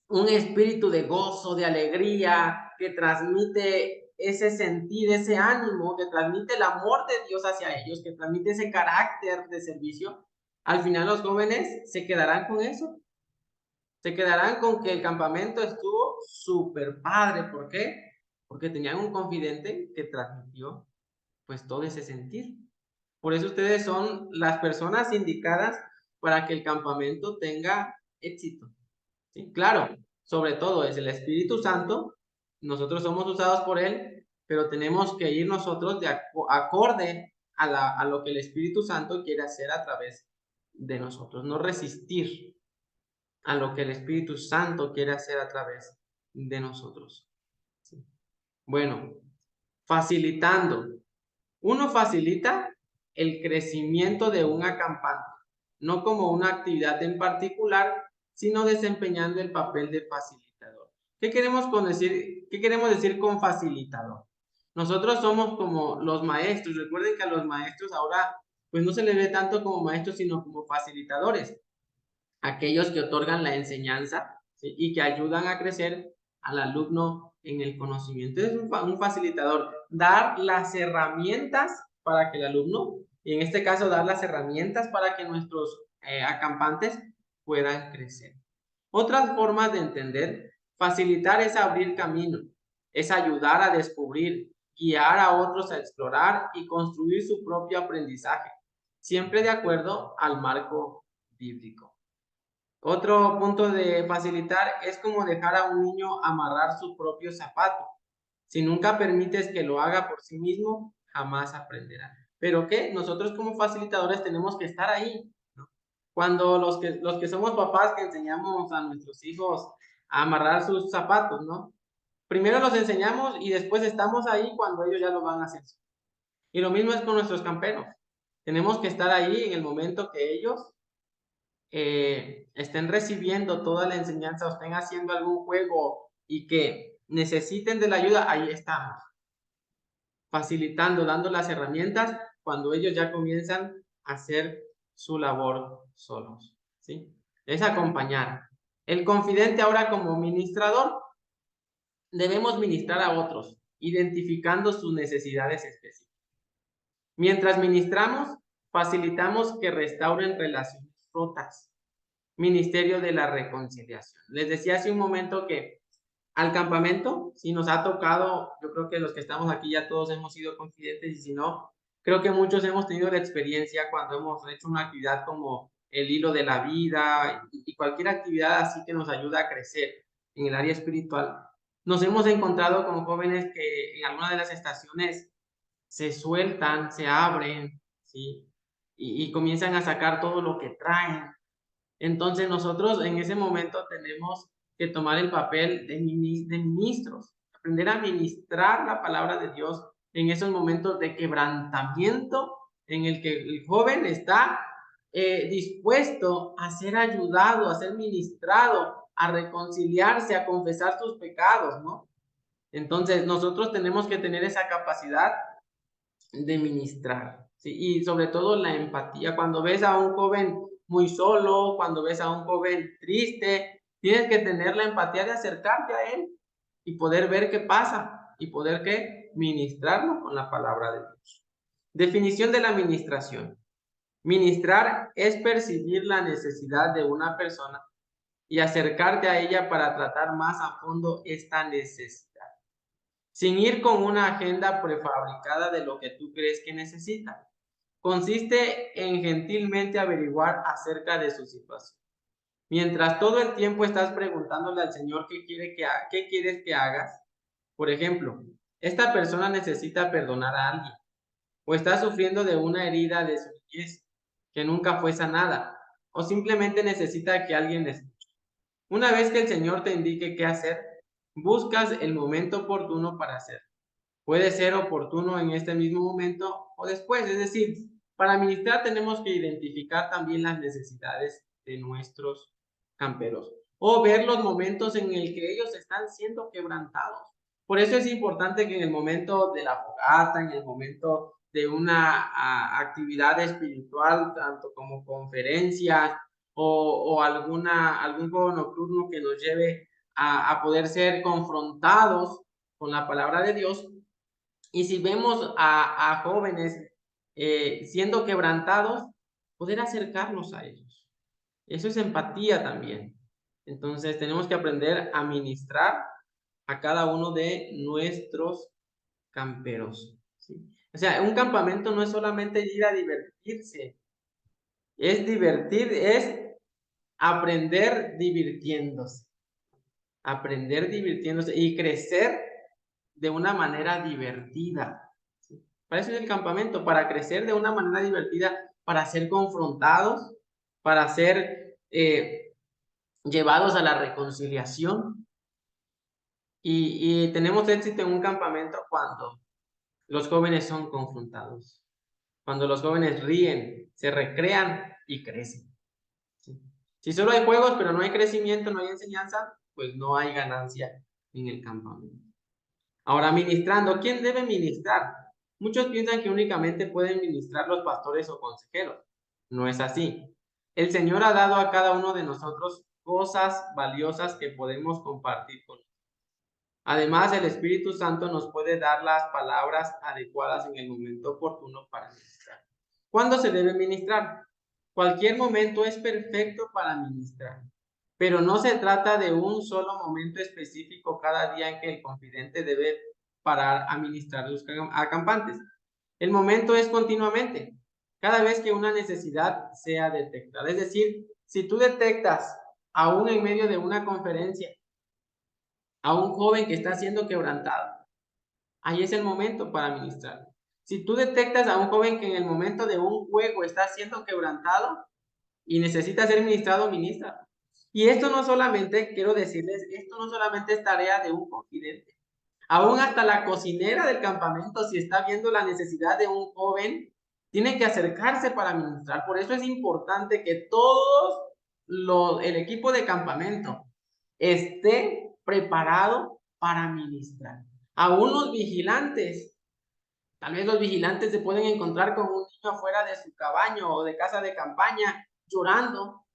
un espíritu de gozo, de alegría, que transmite ese sentir, ese ánimo, que transmite el amor de Dios hacia ellos, que transmite ese carácter de servicio, al final los jóvenes se quedarán con eso. Se quedarán con que el campamento estuvo súper padre. ¿Por qué? Porque tenían un confidente que transmitió pues todo ese sentir. Por eso ustedes son las personas indicadas para que el campamento tenga éxito. ¿Sí? Claro, sobre todo es el Espíritu Santo, nosotros somos usados por Él, pero tenemos que ir nosotros de acorde a lo que el Espíritu Santo quiere hacer a través de nosotros, no resistir a lo que el Espíritu Santo quiere hacer a través de nosotros. ¿Sí? Bueno, facilitando. Uno facilita el crecimiento de un acampante, no como una actividad en particular, sino desempeñando el papel de facilitador. ¿Qué queremos decir con facilitador? Nosotros somos como los maestros. Recuerden que a los maestros ahora pues no se les ve tanto como maestros, sino como facilitadores, aquellos que otorgan la enseñanza, ¿sí? Y que ayudan a crecer al alumno en el conocimiento. Es un facilitador, dar las herramientas para que el alumno, y en este caso dar las herramientas para que nuestros acampantes puedan crecer. Otras formas de entender, facilitar es abrir camino, es ayudar a descubrir, guiar a otros a explorar y construir su propio aprendizaje, siempre de acuerdo al marco bíblico. Otro punto de facilitar es como dejar a un niño amarrar su propio zapato. Si nunca permites que lo haga por sí mismo, jamás aprenderá. Pero que nosotros como facilitadores tenemos que estar ahí, ¿no? Cuando los que somos papás que enseñamos a nuestros hijos a amarrar sus zapatos, ¿no? Primero los enseñamos y después estamos ahí cuando ellos ya lo van a hacer. Y lo mismo es con nuestros camperos. Tenemos que estar ahí en el momento que ellos estén recibiendo toda la enseñanza o estén haciendo algún juego y que necesiten de la ayuda, ahí estamos, facilitando, dando las herramientas cuando ellos ya comienzan a hacer su labor solos, ¿sí? Es acompañar. El confidente ahora como ministrador, debemos ministrar a otros, identificando sus necesidades específicas. Mientras ministramos, facilitamos que restauren relaciones rotas. Ministerio de la Reconciliación. Les decía hace un momento que al campamento, si nos ha tocado, yo creo que los que estamos aquí ya todos hemos sido confidentes y si no, creo que muchos hemos tenido la experiencia cuando hemos hecho una actividad como el hilo de la vida y cualquier actividad así que nos ayuda a crecer en el área espiritual. Nos hemos encontrado con jóvenes que en alguna de las estaciones se sueltan, se abren, ¿sí? Y comienzan a sacar todo lo que traen. Entonces nosotros en ese momento tenemos que tomar el papel de ministros, aprender a ministrar la palabra de Dios en esos momentos de quebrantamiento en el que el joven está dispuesto a ser ayudado, a ser ministrado, a reconciliarse, a confesar sus pecados, ¿no? Entonces nosotros tenemos que tener esa capacidad de ministrar, ¿sí? Y sobre todo la empatía. Cuando ves a un joven muy solo, cuando ves a un joven triste, tienes que tener la empatía de acercarte a él y poder ver qué pasa y poder ¿qué? Ministrarlo con la palabra de Dios. Definición de la administración. Ministrar es percibir la necesidad de una persona y acercarte a ella para tratar más a fondo esta necesidad, sin ir con una agenda prefabricada de lo que tú crees que necesita. Consiste en gentilmente averiguar acerca de su situación. Mientras todo el tiempo estás preguntándole al Señor qué quieres que hagas. Por ejemplo, esta persona necesita perdonar a alguien o está sufriendo de una herida de su niñez que nunca fue sanada o simplemente necesita que alguien le escuche. Una vez que el Señor te indique qué hacer, buscas el momento oportuno para hacerlo. Puede ser oportuno en este mismo momento o después. Es decir, para ministrar tenemos que identificar también las necesidades de nuestros camperos o ver los momentos en el que ellos están siendo quebrantados. Por eso es importante que en el momento de la fogata, en el momento de una actividad espiritual, tanto como conferencias algún juego nocturno que nos lleve a poder ser confrontados con la palabra de Dios. Y si vemos a jóvenes siendo quebrantados, poder acercarnos a ellos. Eso es empatía también. Entonces tenemos que aprender a ministrar a cada uno de nuestros camperos, ¿sí? O sea, un campamento no es solamente ir a divertirse, es aprender divirtiéndose y crecer de una manera divertida, ¿sí? Para eso es el campamento, para crecer de una manera divertida, para ser confrontados, para ser llevados a la reconciliación. Y tenemos éxito en un campamento cuando los jóvenes son confrontados, cuando los jóvenes ríen, se recrean y crecen, ¿sí? Si solo hay juegos, pero no hay crecimiento, no hay enseñanza, pues no hay ganancia en el campamento. Ahora, ministrando, ¿quién debe ministrar? Muchos piensan que únicamente pueden ministrar los pastores o consejeros. No es así. El Señor ha dado a cada uno de nosotros cosas valiosas que podemos compartir con. Además, el Espíritu Santo nos puede dar las palabras adecuadas en el momento oportuno para ministrar. ¿Cuándo se debe ministrar? Cualquier momento es perfecto para ministrar, pero no se trata de un solo momento específico cada día en que el confidente debe parar a ministrar a los acampantes. El momento es continuamente, cada vez que una necesidad sea detectada. Es decir, si tú detectas, aún en medio de una conferencia, a un joven que está siendo quebrantado, ahí es el momento para ministrar. Si tú detectas a un joven que en el momento de un juego está siendo quebrantado y necesita ser ministrado, ministra. Y esto no solamente, quiero decirles, esto no solamente es tarea de un confidente. Aún hasta la cocinera del campamento, si está viendo la necesidad de un joven, tiene que acercarse para ministrar. Por eso es importante que el equipo de campamento esté preparado para ministrar. Aún los vigilantes, tal vez los vigilantes se pueden encontrar con un niño afuera de su cabaño o de casa de campaña llorando.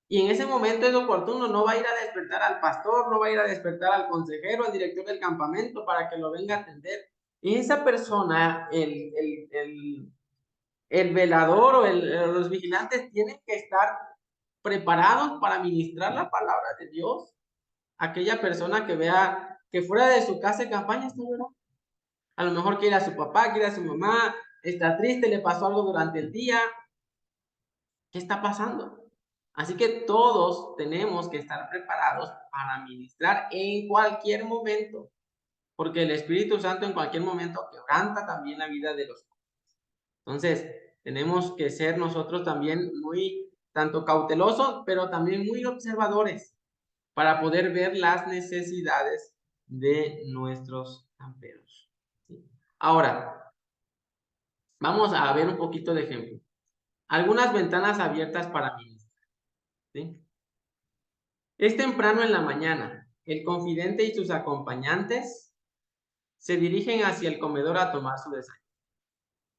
Y en ese momento es oportuno, no va a ir a despertar al pastor, no va a ir a despertar al consejero, al director del campamento para que lo venga a atender. Y esa persona, el velador o los vigilantes tienen que estar preparados para ministrar la palabra de Dios. Aquella persona que vea que fuera de su casa de campaña está llorando. A lo mejor quiere a su papá, quiere a su mamá, está triste, le pasó algo durante el día. ¿Qué está pasando? Así que todos tenemos que estar preparados para ministrar en cualquier momento, porque el Espíritu Santo en cualquier momento quebranta también la vida de los jóvenes. Entonces, tenemos que ser nosotros también muy, tanto cautelosos, pero también muy observadores para poder ver las necesidades de nuestros camperos, ¿sí? Ahora, vamos a ver un poquito de ejemplo. Algunas ventanas abiertas para ministrar, ¿sí? Es temprano en la mañana. El confidente y sus acompañantes se dirigen hacia el comedor a tomar su desayuno.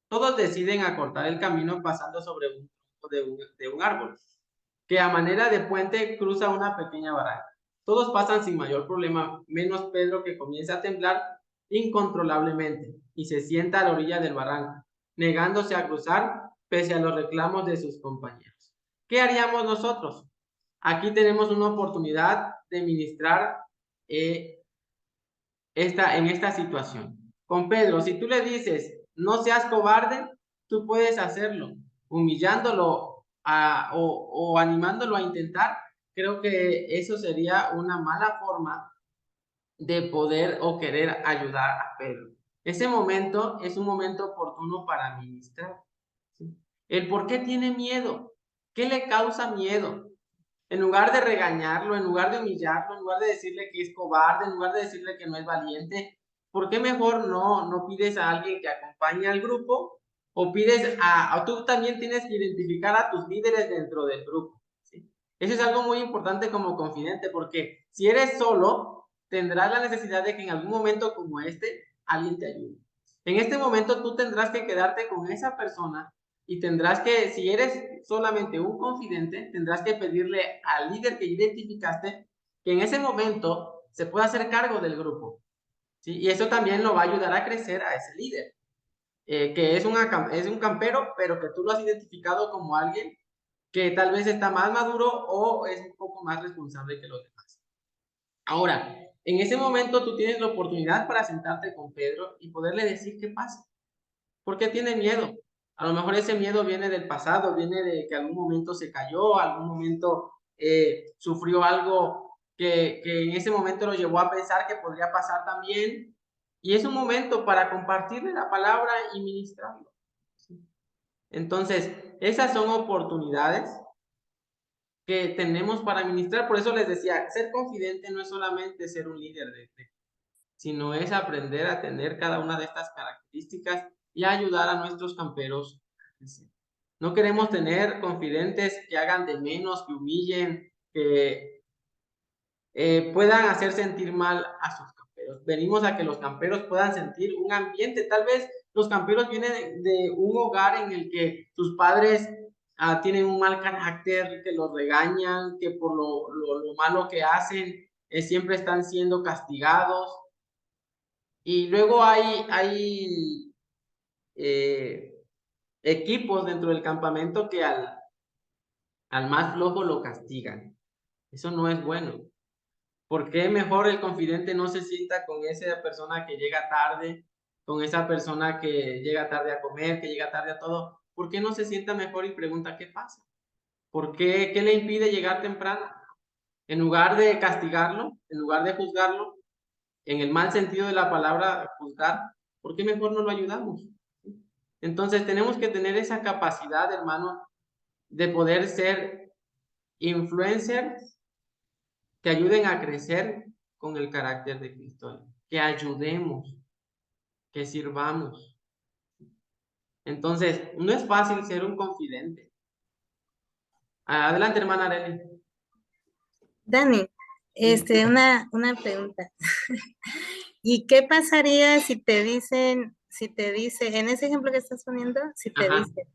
Todos deciden acortar el camino pasando sobre un tronco de un árbol, que a manera de puente cruza una pequeña barranca. Todos pasan sin mayor problema, menos Pedro, que comienza a temblar incontrolablemente y se sienta a la orilla del barranco, negándose a cruzar pese a los reclamos de sus compañeros. ¿Qué haríamos nosotros? Aquí tenemos una oportunidad de ministrar en esta situación. Con Pedro, si tú le dices, no seas cobarde, tú puedes hacerlo, humillándolo o animándolo a intentar. Creo que eso sería una mala forma de poder o querer ayudar a Pedro. Ese momento es un momento oportuno para ministrar, ¿sí? El por qué tiene miedo, qué le causa miedo. En lugar de regañarlo, en lugar de humillarlo, en lugar de decirle que es cobarde, en lugar de decirle que no es valiente, ¿por qué mejor no pides a alguien que acompañe al grupo? O pides o tú también tienes que identificar a tus líderes dentro del grupo, ¿sí? Eso es algo muy importante como confidente, porque si eres solo, tendrás la necesidad de que en algún momento como este, alguien te ayude. En este momento tú tendrás que quedarte con esa persona y tendrás que, si eres solamente un confidente, tendrás que pedirle al líder que identificaste que en ese momento se pueda hacer cargo del grupo, ¿sí? Y eso también lo va a ayudar a crecer a ese líder, que es un campero, pero que tú lo has identificado como alguien que tal vez está más maduro o es un poco más responsable que los demás. Ahora, en ese momento tú tienes la oportunidad para sentarte con Pedro y poderle decir qué pasa. ¿Por qué tiene miedo? A lo mejor ese miedo viene del pasado, viene de que algún momento se cayó, algún momento sufrió algo que en ese momento lo llevó a pensar que podría pasar también. Y es un momento para compartirle la palabra y ministrarlo. Entonces, esas son oportunidades que tenemos para ministrar. Por eso les decía, ser confidente no es solamente ser un líder de fe, sino es aprender a tener cada una de estas características y ayudar a nuestros camperos a crecer. No queremos tener confidentes que hagan de menos, que humillen, que puedan hacer sentir mal a sus camperos. Venimos a que los camperos puedan sentir un ambiente. Tal vez los camperos vienen de un hogar en el que sus padres tienen un mal carácter, que los regañan, que por lo malo que hacen siempre están siendo castigados. Y luego hay equipos dentro del campamento que al más flojo lo castigan. Eso no es bueno. ¿Por qué mejor el confidente no se sienta con esa persona que llega tarde, con esa persona que llega tarde a comer, que llega tarde a todo? ¿Por qué no se sienta mejor y pregunta qué pasa? ¿Por qué? ¿Qué le impide llegar temprano? En lugar de castigarlo, en lugar de juzgarlo, en el mal sentido de la palabra juzgar, ¿por qué mejor no lo ayudamos? Entonces tenemos que tener esa capacidad, hermano, de poder ser influencers que ayuden a crecer con el carácter de Cristo, que ayudemos, que sirvamos. Entonces, no es fácil ser un confidente. Adelante, hermana Arely. Dani, una pregunta. ¿Y qué pasaría si te dicen, en ese ejemplo que estás poniendo, si te Ajá. dicen,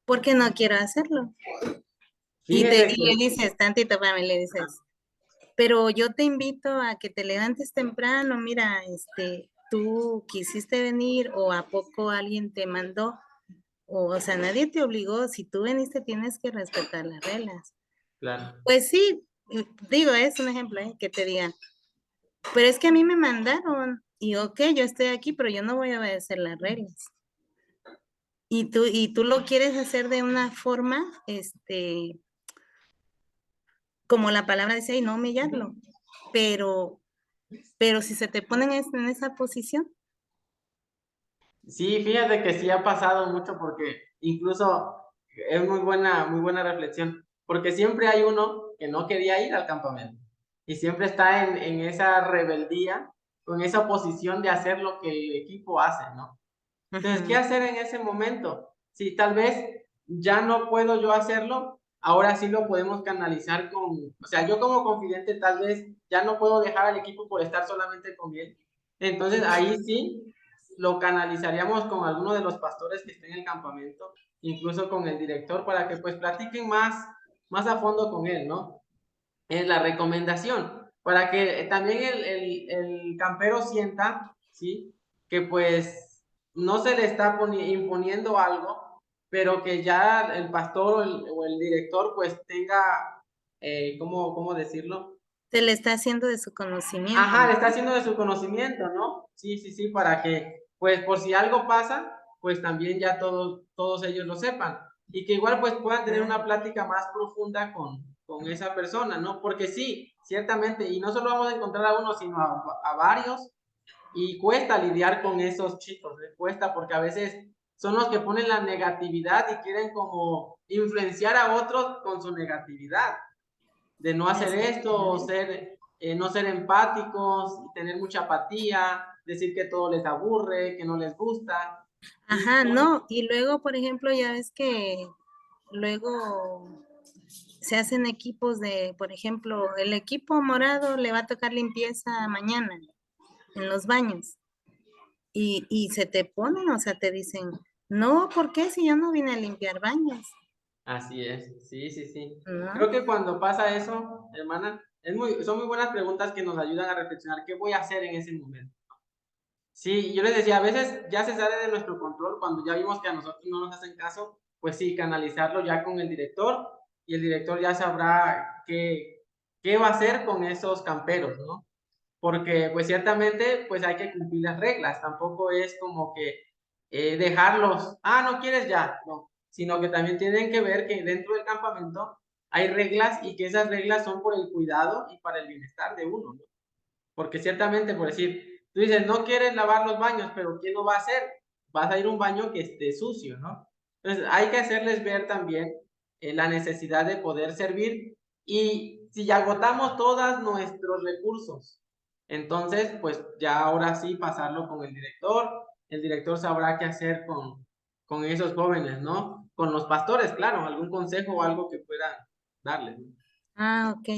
¿por qué no quiero hacerlo? Y Fíjese le que, dices, tantito para mí, le dices, pero yo te invito a que te levantes temprano, mira, tú quisiste venir o a poco alguien te mandó, o sea, nadie te obligó, si tú veniste tienes que respetar las reglas. claro. Pues sí, digo, es un ejemplo, que te digan, pero es que a mí me mandaron y ok, yo estoy aquí, pero yo no voy a obedecer las reglas. Y tú lo quieres hacer de una forma, como la palabra dice, y no humillarlo, pero, pero si se te ponen en esa posición, Sí, fíjate que sí ha pasado mucho porque incluso es muy buena reflexión, porque siempre hay uno que no quería ir al campamento y siempre está en esa rebeldía, con esa oposición de hacer lo que el equipo hace, ¿no? Entonces, ¿qué ujú, hacer en ese momento? Si tal vez ya no puedo yo hacerlo, ahora sí lo podemos canalizar o sea, yo como confidente tal vez ya no puedo dejar al equipo por estar solamente con él. Entonces, ahí sí lo canalizaríamos con alguno de los pastores que estén en el campamento, incluso con el director, para que pues platiquen más a fondo con él, ¿no? Es la recomendación, para que también el campero sienta, ¿sí? Que pues no se le está imponiendo algo, pero que ya el pastor o el director pues tenga, ¿cómo decirlo? se le está haciendo de su conocimiento, Ajá, le está ¿no? haciendo de su conocimiento, ¿no? Sí, sí, sí, para que, pues, por si algo pasa, pues también ya todos ellos lo sepan. Y que igual, pues, puedan tener una plática más profunda con esa persona, ¿no? Porque sí, ciertamente, y no solo vamos a encontrar a uno, sino a varios, y cuesta lidiar con esos chicos, cuesta porque a veces son los que ponen la negatividad y quieren como influenciar a otros con su negatividad de no hacer esto, o no ser empáticos, tener mucha apatía, decir que todo les aburre, que no les gusta. Y Ajá, no, y luego, por ejemplo, ya ves que luego se hacen equipos de, por ejemplo, el equipo morado le va a tocar limpieza mañana en los baños y se te ponen, o sea, te dicen, no, ¿por qué si yo no vine a limpiar baños? así es, sí, sí, sí. ¿No? Creo que cuando pasa eso, hermana, son muy buenas preguntas que nos ayudan a reflexionar qué voy a hacer en ese momento. Sí, yo les decía, a veces ya se sale de nuestro control cuando ya vimos que a nosotros no nos hacen caso, pues sí, canalizarlo ya con el director y el director ya sabrá qué va a hacer con esos camperos, ¿no? Porque pues ciertamente pues hay que cumplir las reglas, tampoco es como que dejarlos, no quieres ya, no, sino que también tienen que ver que dentro del campamento hay reglas y que esas reglas son por el cuidado y para el bienestar de uno, ¿no? Porque ciertamente, por decir, tú dices, no quieres lavar los baños, pero ¿quién lo va a hacer? Vas a ir a un baño que esté sucio, ¿no? Entonces, hay que hacerles ver también la necesidad de poder servir y si ya agotamos todos nuestros recursos, entonces, pues ya ahora sí pasarlo con el director sabrá qué hacer con esos jóvenes, ¿no? Con los pastores, claro, algún consejo o algo que puedan darles, ¿no? Ah, ok.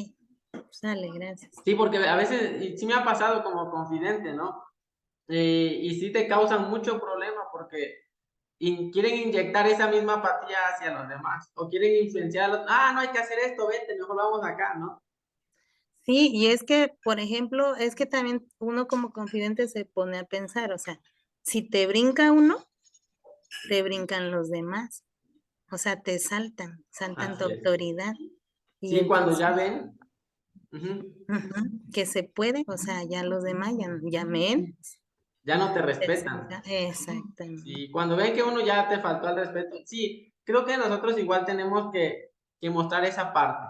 Sale, gracias. Sí, porque a veces, y sí me ha pasado como confidente, ¿no? Y sí te causan mucho problema porque quieren inyectar esa misma apatía hacia los demás, o quieren influenciar a los, no hay que hacer esto, vente, mejor vamos acá, ¿no? Sí, y es que, por ejemplo, es que también uno como confidente se pone a pensar, o sea, si te brinca uno, te brincan los demás, o sea, te saltan tu Así es. autoridad. Y Sí, cuando entonces, ya ven, ujú, que se puede, o sea, ya los demás ya menos. ya no te te respetan. salta- Exactamente. Sí, cuando ven que uno ya te faltó al respeto, sí, creo que nosotros igual tenemos que mostrar esa parte.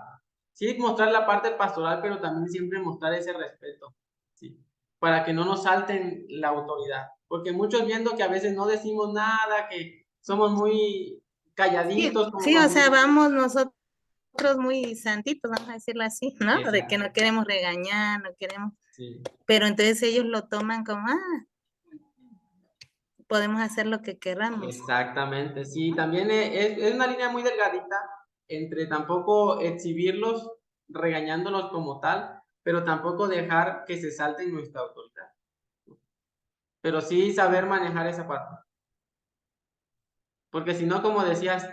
Sí, mostrar la parte pastoral, pero también siempre mostrar ese respeto, sí, para que no nos salten la autoridad. Porque muchos viendo que a veces no decimos nada, que somos muy Sí, calladitos como sí, o sea, confidentes. vamos nosotros muy santitos, vamos a decirlo así, ¿no? De que Exacto, no queremos regañar, no queremos, sí, pero entonces ellos lo toman como, podemos hacer lo que queramos. exactamente. Sí, también es una línea muy delgadita entre tampoco exhibirlos regañándolos como tal, pero tampoco dejar que se salten nuestra autoridad. Pero sí saber manejar esa parte. Porque si no, como decías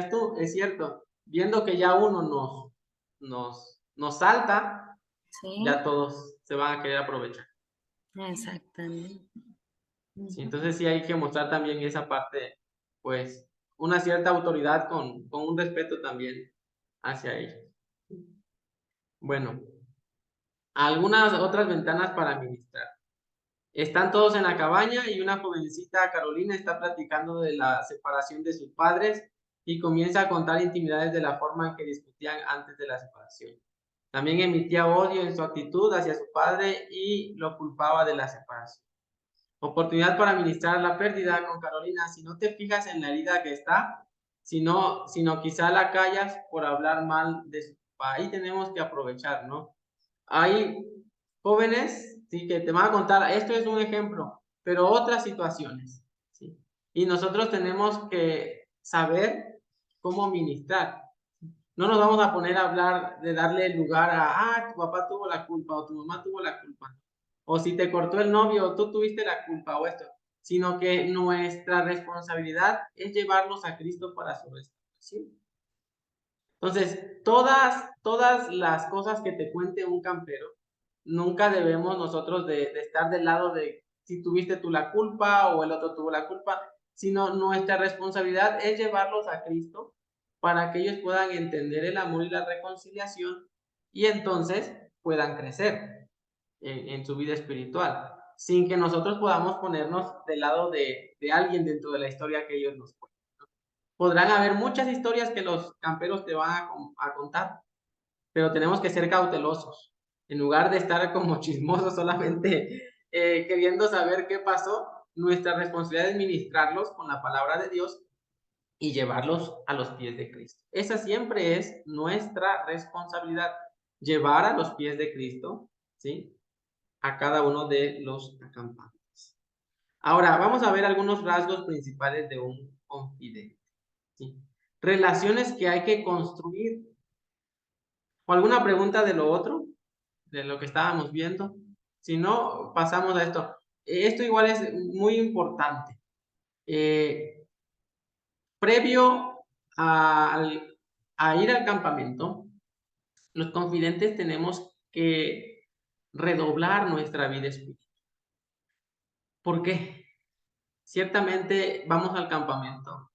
tú, es cierto, viendo que ya uno nos salta, Sí, ya todos se van a querer aprovechar. exactamente. Sí, Ujú. entonces sí hay que mostrar también esa parte, pues, una cierta autoridad con un respeto también hacia ellos. Bueno, algunas otras ventanas para administrar. Están todos en la cabaña y una jovencita, Carolina, está platicando de la separación de sus padres y comienza a contar intimidades de la forma en que discutían antes de la separación. También emitía odio en su actitud hacia su padre y lo culpaba de la separación. Oportunidad para administrar la pérdida con Carolina. Si no te fijas en la herida que está, sino quizá la callas por hablar mal de su papá. Ahí tenemos que aprovechar, ¿no? Hay jóvenes, sí, que te van a contar, esto es un ejemplo, pero otras situaciones, ¿sí? Y nosotros tenemos que saber cómo ministrar. No nos vamos a poner a hablar de darle lugar tu papá tuvo la culpa o tu mamá tuvo la culpa. O si te cortó el novio, tú tuviste la culpa o esto. Sino que nuestra responsabilidad es llevarlos a Cristo para su restauración. Entonces, todas las cosas que te cuente un campero, nunca debemos nosotros de estar del lado de si tuviste tú la culpa o el otro tuvo la culpa, sino nuestra responsabilidad es llevarlos a Cristo para que ellos puedan entender el amor y la reconciliación y entonces puedan crecer en su vida espiritual, sin que nosotros podamos ponernos del lado de alguien dentro de la historia que ellos nos cuentan. Podrán haber muchas historias que los camperos te van a contar, pero tenemos que ser cautelosos. En lugar de estar como chismosos solamente queriendo saber qué pasó, nuestra responsabilidad es ministrarlos con la palabra de Dios y llevarlos a los pies de Cristo. Esa siempre es nuestra responsabilidad, llevar a los pies de Cristo, ¿sí? A cada uno de los acampantes. Ahora, vamos a ver algunos rasgos principales de un confidente. ¿Sí? Relaciones que hay que construir. ¿O alguna pregunta de lo otro? De lo que estábamos viendo. Si no, pasamos a esto. Esto igual es muy importante. Previo a, a ir al campamento, los confidentes tenemos que redoblar nuestra vida espiritual. ¿Por qué? Ciertamente vamos al campamento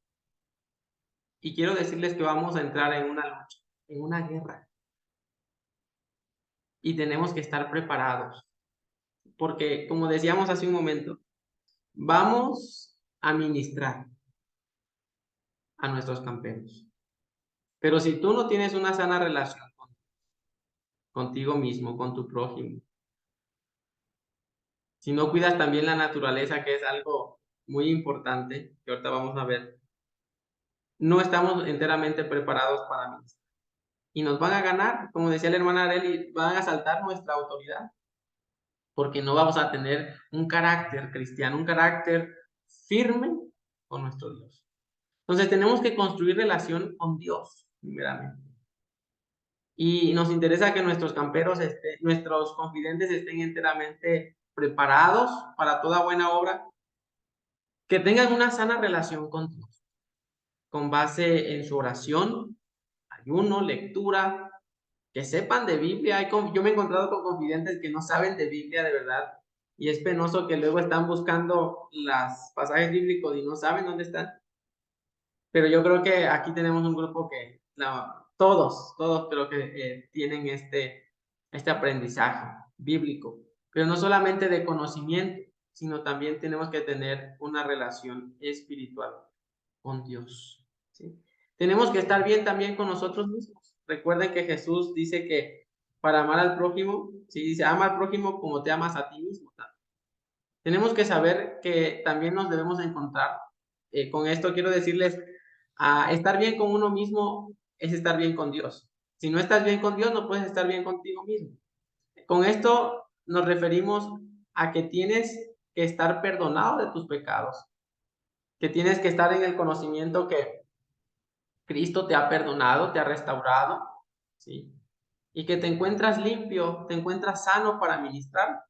Y quiero decirles que vamos a entrar en una lucha, en una guerra. Y tenemos que estar preparados. Porque, como decíamos hace un momento, vamos a ministrar a nuestros camperos. Pero si tú no tienes una sana relación contigo mismo, con tu prójimo, si no cuidas también la naturaleza, que es algo muy importante, que ahorita vamos a ver, no estamos enteramente preparados para ministrar. Y nos van a ganar, como decía la hermana Areli, van a asaltar nuestra autoridad, porque no vamos a tener un carácter cristiano, un carácter firme con nuestro Dios. Entonces tenemos que construir relación con Dios, primeramente. Y nos interesa que nuestros camperos, nuestros confidentes estén enteramente preparados para toda buena obra, que tengan una sana relación con Dios, con base en su oración, ayuno, lectura, que sepan de Biblia. Yo me he encontrado con confidentes que no saben de Biblia de verdad, y es penoso que luego están buscando los pasajes bíblicos y no saben dónde están. Pero yo creo que aquí tenemos un grupo que todos creo que tienen este aprendizaje bíblico, pero no solamente de conocimiento, sino también tenemos que tener una relación espiritual con Dios, ¿sí? Tenemos que estar bien también con nosotros mismos. Recuerden que Jesús dice que para amar al prójimo, ¿sí? Dice, ama al prójimo como te amas a ti mismo. Tenemos que saber que también nos debemos encontrar. Con esto quiero decirles, estar bien con uno mismo es estar bien con Dios. Si no estás bien con Dios, no puedes estar bien contigo mismo. Con esto nos referimos a que tienes que estar perdonado de tus pecados, que tienes que estar en el conocimiento que Cristo te ha perdonado, te ha restaurado, ¿sí? Y que te encuentras limpio, te encuentras sano para ministrar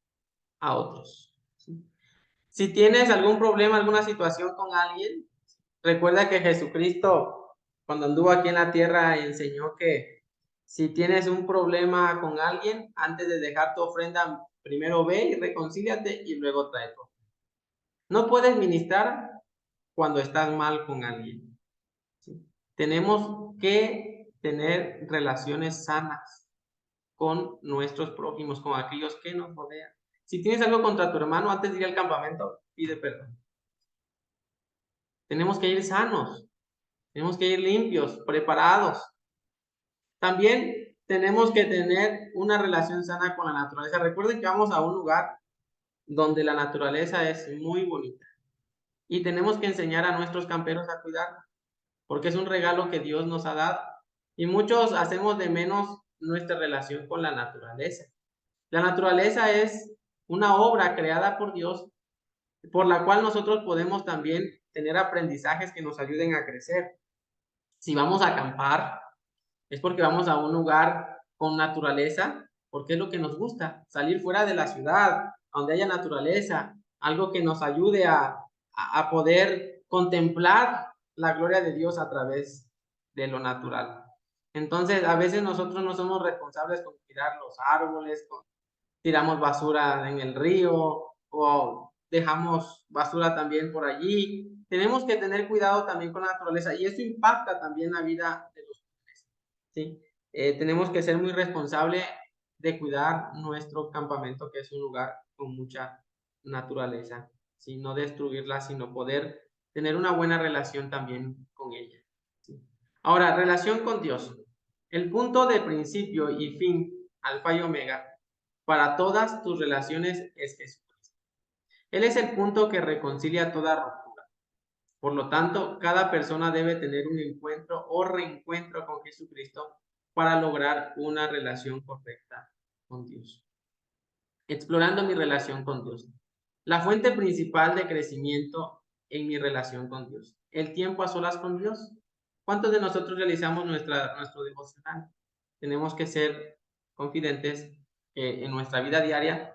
a otros, ¿sí? Si tienes algún problema, alguna situación con alguien, recuerda que Jesucristo, cuando anduvo aquí en la tierra, enseñó que si tienes un problema con alguien, antes de dejar tu ofrenda, primero ve y reconcíliate y luego trae tu ofrenda. No puedes ministrar cuando estás mal con alguien, ¿sí? Tenemos que tener relaciones sanas con nuestros prójimos, con aquellos que nos rodean. Si tienes algo contra tu hermano, antes de ir al campamento, pide perdón. Tenemos que ir sanos, tenemos que ir limpios, preparados. También tenemos que tener una relación sana con la naturaleza. Recuerden que vamos a un lugar donde la naturaleza es muy bonita y tenemos que enseñar a nuestros camperos a cuidarla, porque es un regalo que Dios nos ha dado. Y muchos hacemos de menos nuestra relación con la naturaleza. La naturaleza es una obra creada por Dios, por la cual nosotros podemos también tener aprendizajes que nos ayuden a crecer. Si vamos a acampar, es porque vamos a un lugar con naturaleza, porque es lo que nos gusta, salir fuera de la ciudad, donde haya naturaleza, algo que nos ayude a poder contemplar la gloria de Dios a través de lo natural. Entonces, a veces nosotros no somos responsables con cuidar los árboles, tiramos basura en el río o dejamos basura también por allí. Tenemos que tener cuidado también con la naturaleza y eso impacta también la vida de los hombres, ¿sí? Tenemos que ser muy responsables de cuidar nuestro campamento, que es un lugar con mucha naturaleza, ¿sí? No destruirla, sino poder tener una buena relación también con ella, ¿sí? Ahora, relación con Dios. El punto de principio y fin, alfa y omega, para todas tus relaciones es Jesucristo. Él es el punto que reconcilia toda ruptura. Por lo tanto, cada persona debe tener un encuentro o reencuentro con Jesucristo para lograr una relación correcta con Dios. Explorando mi relación con Dios. La fuente principal de crecimiento en mi relación con Dios. El tiempo a solas con Dios. ¿Cuántos de nosotros realizamos nuestro devocional? Tenemos que ser confidentes que en nuestra vida diaria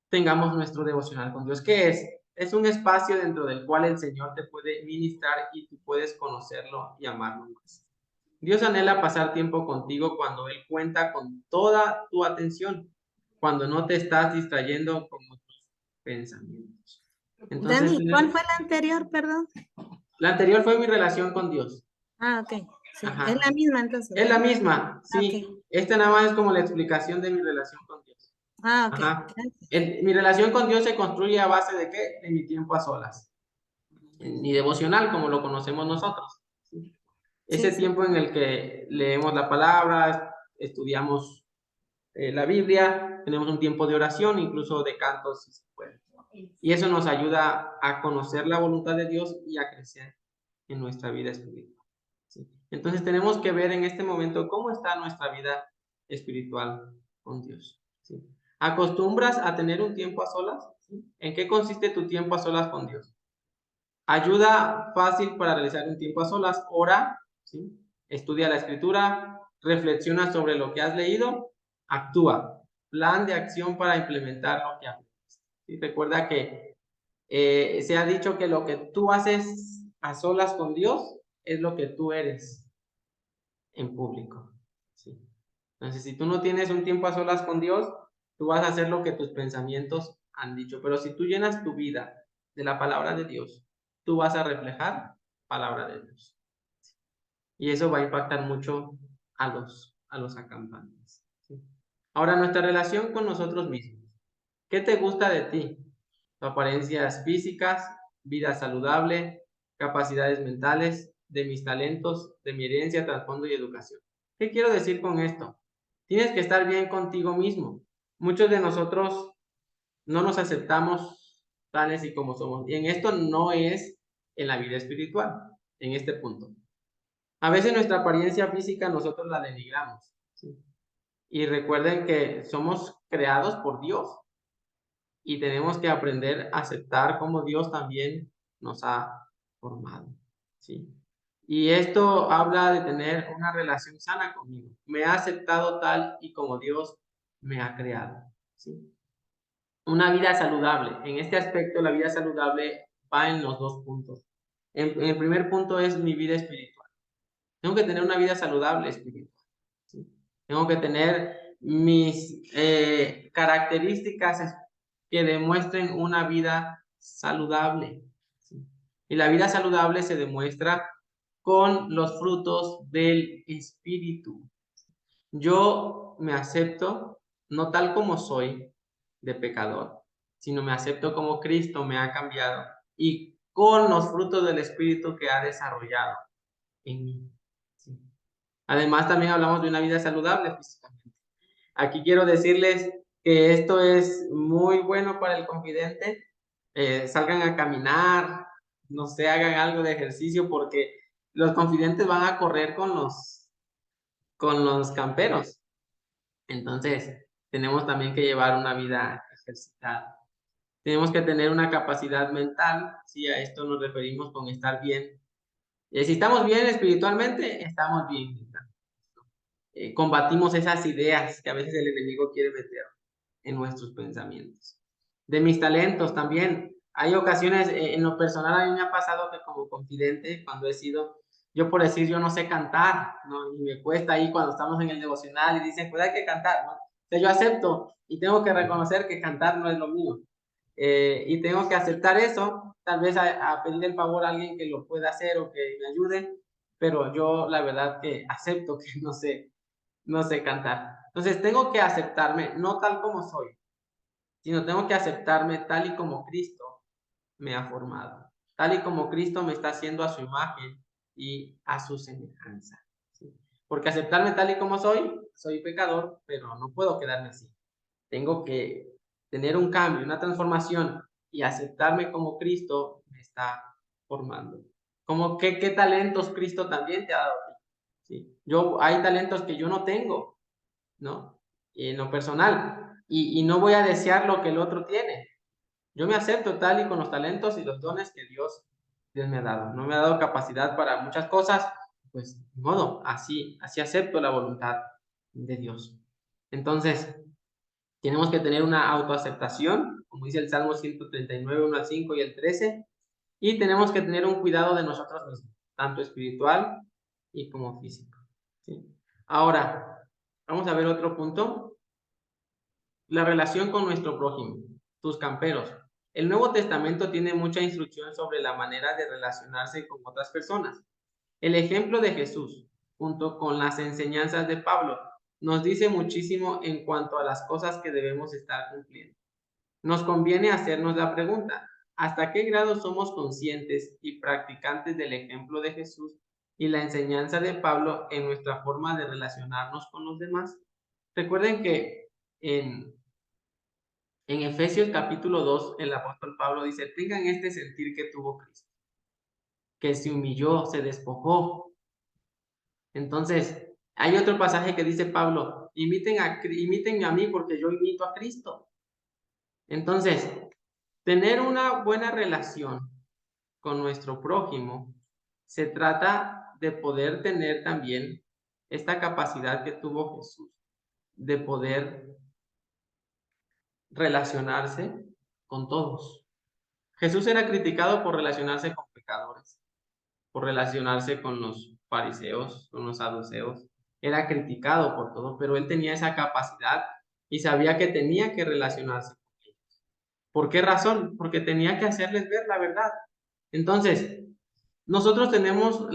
tengamos nuestro devocional con Dios. ¿Qué es? Es un espacio dentro del cual el Señor te puede ministrar y tú puedes conocerlo y amarlo más. Dios anhela pasar tiempo contigo cuando Él cuenta con toda tu atención, cuando no te estás distrayendo con otros pensamientos. Entonces, Dani, ¿cuál fue la anterior, perdón? la anterior fue mi relación con Dios. Ah, ok. Sí, es Ajá. la misma entonces, Es la ¿verdad? misma, Ah, sí. ok. Esta nada más es como la explicación de mi relación con Dios. Ah, ok. Ajá. Gracias. Mi relación con Dios se construye a base de ¿qué? De mi tiempo a solas. Mi devocional, como lo conocemos nosotros. ¿Sí? Sí, Ese sí. tiempo en el que leemos la palabra, estudiamos la Biblia, tenemos un tiempo de oración, incluso de cantos, si se puede. Y eso nos ayuda a conocer la voluntad de Dios y a crecer en nuestra vida espiritual. ¿Sí? Entonces tenemos que ver en este momento cómo está nuestra vida espiritual con Dios. ¿Sí? ¿Acostumbras a tener un tiempo a solas? ¿Sí? ¿En qué consiste tu tiempo a solas con Dios? Ayuda fácil para realizar un tiempo a solas. Ora, ¿sí? Estudia la escritura, reflexiona sobre lo que has leído, actúa. Plan de acción para implementar lo que aprendes. ¿Sí? Recuerda que se ha dicho que lo que tú haces a solas con Dios es lo que tú eres en público. ¿Sí? Entonces, si tú no tienes un tiempo a solas con Dios, tú vas a hacer lo que tus pensamientos han dicho. Pero si tú llenas tu vida de la palabra de Dios, tú vas a reflejar palabra de Dios. Y eso va a impactar mucho a los acampantes. ¿Sí? Ahora, nuestra relación con nosotros mismos. ¿Qué te gusta de ti? Apariencias físicas, vida saludable, capacidades mentales, de mis talentos, de mi herencia, trasfondo y educación. ¿Qué quiero decir con esto? Tienes que estar bien contigo mismo. Muchos de nosotros no nos aceptamos tales y como somos. Y en esto no es en la vida espiritual, en este punto. A veces nuestra apariencia física nosotros la denigramos. ¿Sí? Y recuerden que somos creados por Dios y tenemos que aprender a aceptar como Dios también nos ha formado, ¿sí? Y esto habla de tener una relación sana conmigo. Me ha aceptado tal y como Dios me ha creado, ¿sí? Una vida saludable. En este aspecto, la vida saludable va en los dos puntos. En el primer punto es mi vida espiritual. Tengo que tener una vida saludable espiritual, ¿sí? Tengo que tener mis características que demuestren una vida saludable, ¿sí? Y la vida saludable se demuestra con los frutos del espíritu. Yo me acepto no tal como soy de pecador, sino me acepto como Cristo me ha cambiado y con los frutos del espíritu que ha desarrollado en mí, ¿sí? Además, también hablamos de una vida saludable físicamente. Aquí quiero decirles que esto es muy bueno para el confidente. Salgan a caminar, no sé, hagan algo de ejercicio porque los confidentes van a correr con los camperos. Entonces, tenemos también que llevar una vida ejercitada. Tenemos que tener una capacidad mental, sí, a esto nos referimos con estar bien. Si estamos bien espiritualmente, estamos bien mentalmente. Combatimos esas ideas que a veces el enemigo quiere meter en nuestros pensamientos. De mis talentos también. Hay ocasiones, en lo personal, a mí me ha pasado que como confidente, cuando he sido, yo por decir, yo no sé cantar, ¿no? Y me cuesta ahí cuando estamos en el devocional y dicen, pues hay que cantar, ¿no? Entonces yo acepto y tengo que reconocer que cantar no es lo mío. Y tengo que aceptar eso, tal vez a pedir el favor a alguien que lo pueda hacer o que me ayude, pero yo la verdad que acepto que no sé cantar. Entonces tengo que aceptarme, no tal como soy, sino tengo que aceptarme tal y como Cristo me ha formado, tal y como Cristo me está haciendo a su imagen y a su semejanza, ¿sí? Porque aceptarme tal y como soy pecador, pero no puedo quedarme así. Tengo que tener un cambio, una transformación y aceptarme como Cristo me está formando. Como qué talentos Cristo también te ha dado a ti, ¿sí? Hay talentos que yo no tengo, ¿no? En lo personal. Y no voy a desear lo que el otro tiene. Yo me acepto tal y con los talentos y los dones que Dios me ha dado. No me ha dado capacidad para muchas cosas, pues, de modo, así acepto la voluntad de Dios. Entonces, tenemos que tener una autoaceptación, como dice el Salmo 139, 1 al 5 y el 13, y tenemos que tener un cuidado de nosotros mismos, tanto espiritual y como físico, ¿sí? Ahora, vamos a ver otro punto. La relación con nuestro prójimo, tus camperos. El Nuevo Testamento tiene mucha instrucción sobre la manera de relacionarse con otras personas. El ejemplo de Jesús, junto con las enseñanzas de Pablo, nos dice muchísimo en cuanto a las cosas que debemos estar cumpliendo. Nos conviene hacernos la pregunta, ¿hasta qué grado somos conscientes y practicantes del ejemplo de Jesús y la enseñanza de Pablo en nuestra forma de relacionarnos con los demás? Recuerden que en Efesios capítulo 2, el apóstol Pablo dice, tengan este sentir que tuvo Cristo, que se humilló, se despojó. Entonces, hay otro pasaje que dice Pablo, imiten a mí porque yo imito a Cristo. Entonces, tener una buena relación con nuestro prójimo se trata de poder tener también esta capacidad que tuvo Jesús, de poder relacionarse con todos. Jesús era criticado por relacionarse con pecadores, por relacionarse con los fariseos, con los saduceos. Era criticado por todo, pero él tenía esa capacidad y sabía que tenía que relacionarse con ellos. ¿Por qué razón? Porque tenía que hacerles ver la verdad. Entonces, nosotros tenemos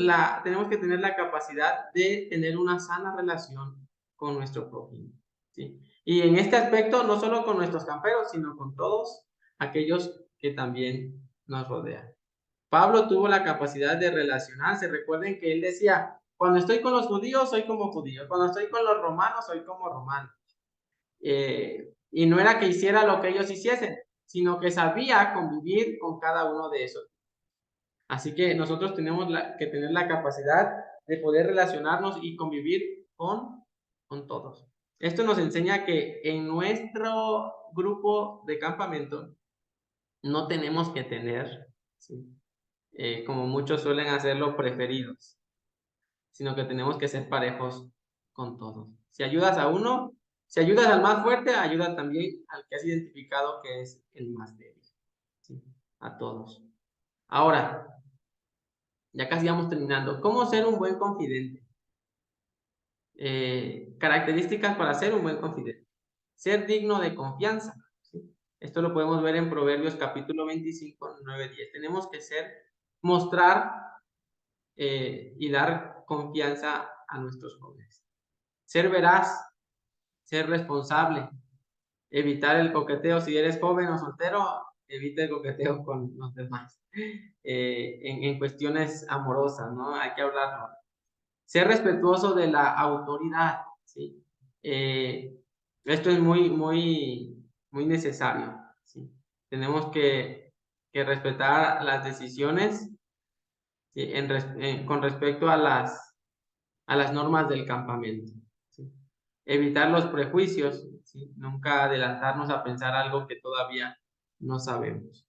que tener la capacidad de tener una sana relación con nuestro prójimo, ¿sí? Y en este aspecto, no solo con nuestros camperos, sino con todos aquellos que también nos rodean. Pablo tuvo la capacidad de relacionarse. Recuerden que él decía, cuando estoy con los judíos, soy como judío. Cuando estoy con los romanos, soy como romano. Y no era que hiciera lo que ellos hiciesen, sino que sabía convivir con cada uno de esos. Así que nosotros tenemos que tener la capacidad de poder relacionarnos y convivir con todos. Esto nos enseña que en nuestro grupo de campamento no tenemos que tener, ¿sí? Como muchos suelen hacerlo, preferidos, sino que tenemos que ser parejos con todos. Si ayudas a uno, si ayudas al más fuerte, ayuda también al que has identificado que es el más débil, ¿sí? A todos. Ahora, ya casi vamos terminando. ¿Cómo ser un buen confidente? Características para ser un buen confidente. Ser digno de confianza, ¿sí? Esto lo podemos ver en Proverbios capítulo 25, 9, 10. Tenemos que mostrar y dar confianza a nuestros jóvenes. Ser veraz, ser responsable, evitar el coqueteo. Si eres joven o soltero, evita el coqueteo con los demás. En cuestiones amorosas, ¿no? Hay que hablarlo. Ser respetuoso de la autoridad, ¿sí? Esto es muy necesario, ¿sí? Tenemos que respetar las decisiones, ¿sí? Con respecto a las normas del campamento, ¿sí? Evitar los prejuicios, ¿sí? Nunca adelantarnos a pensar algo que todavía no sabemos.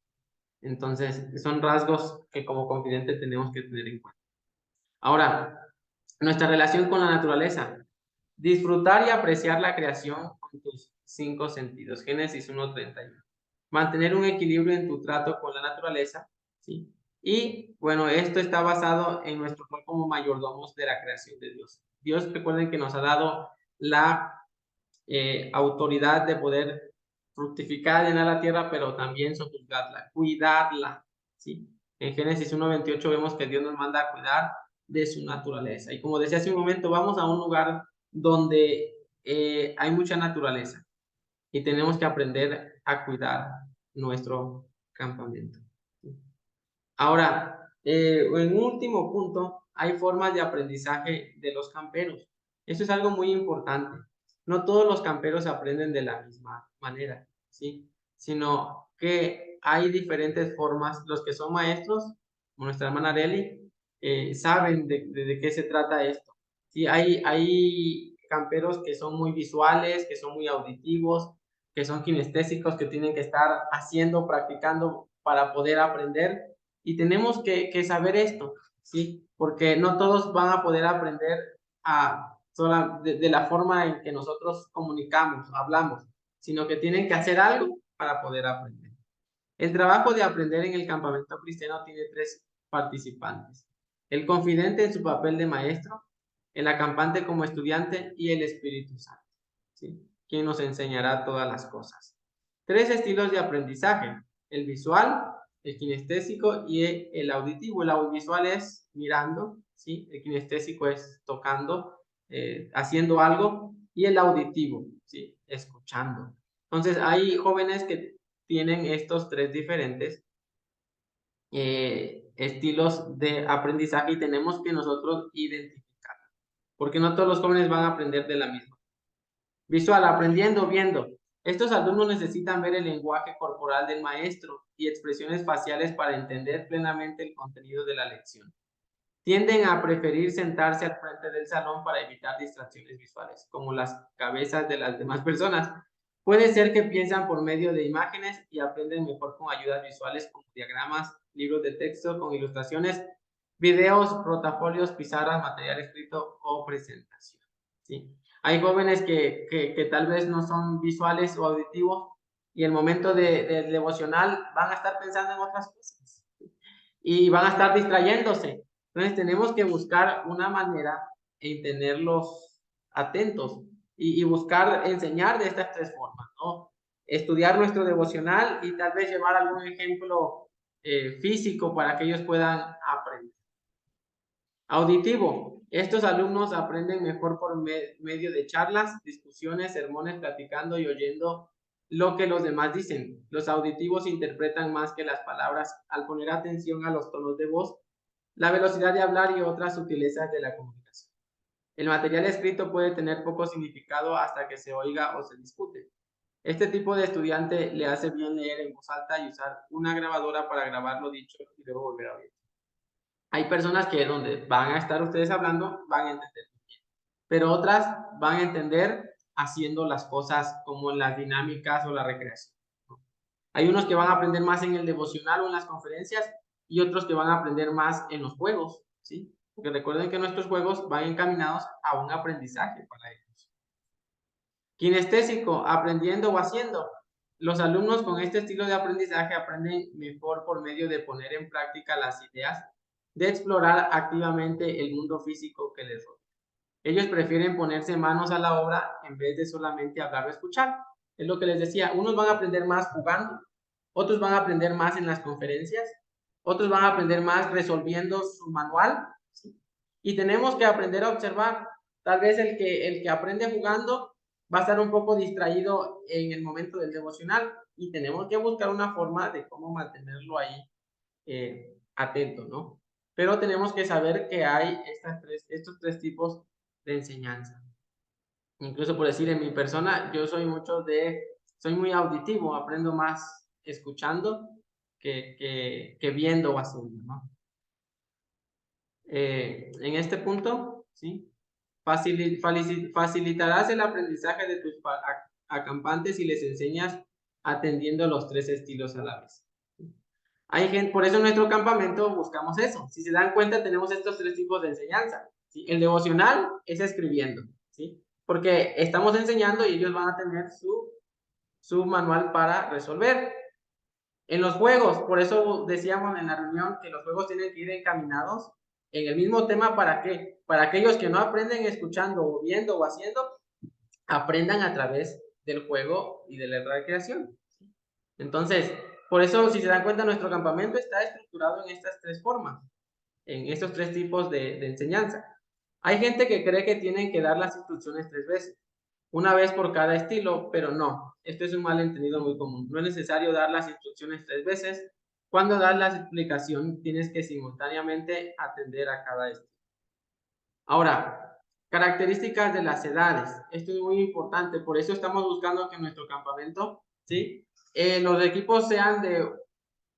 Entonces, son rasgos que como confidente tenemos que tener en cuenta. Ahora, nuestra relación con la naturaleza. Disfrutar y apreciar la creación con tus 5 sentidos. Génesis 1:31. Mantener un equilibrio en tu trato con la naturaleza, ¿sí? Y bueno, esto está basado en nuestro rol como mayordomos de la creación de Dios. Dios, recuerden que nos ha dado la autoridad de poder fructificar, llenar la tierra, pero también sojuzgarla, cuidarla, ¿sí? En Génesis 1:28 vemos que Dios nos manda a cuidar de su naturaleza. Y como decía hace un momento, vamos a un lugar donde hay mucha naturaleza y tenemos que aprender a cuidar nuestro campamento. Ahora, en un último punto, hay formas de aprendizaje de los camperos. Eso es algo muy importante. No todos los camperos aprenden de la misma manera, ¿sí? Sino que hay diferentes formas. Los que son maestros, como nuestra hermana Areli, saben de qué se trata esto. Sí, hay camperos que son muy visuales, que son muy auditivos, que son kinestésicos, que tienen que estar haciendo, practicando para poder aprender. Y tenemos que saber esto, ¿sí? Porque no todos van a poder aprender de la forma en que nosotros comunicamos, hablamos, sino que tienen que hacer algo para poder aprender. El trabajo de aprender en el campamento cristiano tiene 3 participantes. El confidente en su papel de maestro, el acampante como estudiante y el Espíritu Santo, ¿sí? Quien nos enseñará todas las cosas. 3 estilos de aprendizaje: el visual, el kinestésico y el auditivo. El audiovisual es mirando, ¿sí? El kinestésico es tocando, haciendo algo, y el auditivo, ¿sí? Escuchando. Entonces, hay jóvenes que tienen estos tres diferentes estilos de aprendizaje y tenemos que nosotros identificar, porque no todos los jóvenes van a aprender de la misma. Visual, aprendiendo, viendo. Estos alumnos necesitan ver el lenguaje corporal del maestro y expresiones faciales para entender plenamente el contenido de la lección. Tienden a preferir sentarse al frente del salón para evitar distracciones visuales, como las cabezas de las demás personas. Puede ser que piensan por medio de imágenes y aprenden mejor con ayudas visuales como diagramas, libros de texto con ilustraciones, videos, portafolios, pizarras, material escrito o presentación. ¿Sí? Hay jóvenes que tal vez no son visuales o auditivos y el momento del devocional van a estar pensando en otras cosas y van a estar distrayéndose. Entonces tenemos que buscar una manera en tenerlos atentos y buscar enseñar de estas tres formas, ¿no? Estudiar nuestro devocional y tal vez llevar algún ejemplo físico para que ellos puedan aprender. Auditivo. Estos alumnos aprenden mejor por medio de charlas, discusiones, sermones, platicando y oyendo lo que los demás dicen. Los auditivos interpretan más que las palabras al poner atención a los tonos de voz, la velocidad de hablar y otras sutilezas de la comunicación. El material escrito puede tener poco significado hasta que se oiga o se discute. Este tipo de estudiante le hace bien leer en voz alta y usar una grabadora para grabar lo dicho y luego volver a oír. Hay personas que donde van a estar ustedes hablando van a entender bien, pero otras van a entender haciendo las cosas como en las dinámicas o la recreación. Hay unos que van a aprender más en el devocional o en las conferencias y otros que van a aprender más en los juegos, ¿sí? Porque recuerden que nuestros juegos van encaminados a un aprendizaje para ellos. Kinestésico, aprendiendo o haciendo. Los alumnos con este estilo de aprendizaje aprenden mejor por medio de poner en práctica las ideas, de explorar activamente el mundo físico que les rodea. Ellos prefieren ponerse manos a la obra en vez de solamente hablar o escuchar. Es lo que les decía, unos van a aprender más jugando, otros van a aprender más en las conferencias, otros van a aprender más resolviendo su manual, ¿sí? Y tenemos que aprender a observar. Tal vez el que aprende jugando va a estar un poco distraído en el momento del devocional y tenemos que buscar una forma de cómo mantenerlo ahí atento, ¿no? Pero tenemos que saber que hay estos tres tipos de enseñanza. Incluso por decir, en mi persona, yo soy soy muy auditivo, aprendo más escuchando que viendo o haciendo, ¿no? En este punto, ¿sí? Facilitarás el aprendizaje de tus acampantes y les enseñas atendiendo los tres estilos a la vez. Hay gente, por eso en nuestro campamento buscamos eso. Si se dan cuenta, tenemos estos tres tipos de enseñanza, ¿sí? El devocional es escribiendo, ¿sí? Porque estamos enseñando y ellos van a tener su manual para resolver. En los juegos, por eso decíamos en la reunión que los juegos tienen que ir encaminados en el mismo tema. ¿Para qué? Para aquellos que no aprenden escuchando o viendo o haciendo, aprendan a través del juego y de la recreación. Entonces, por eso, si se dan cuenta, nuestro campamento está estructurado en estas tres formas, en estos tres tipos de enseñanza. Hay gente que cree que tienen que dar las instrucciones 3 veces, una vez por cada estilo, pero no. Esto es un malentendido muy común. No es necesario dar las instrucciones 3 veces. Cuando das la explicación, tienes que simultáneamente atender a cada estilo. Ahora, características de las edades. Esto es muy importante. Por eso estamos buscando que en nuestro campamento, ¿sí? Los equipos sean de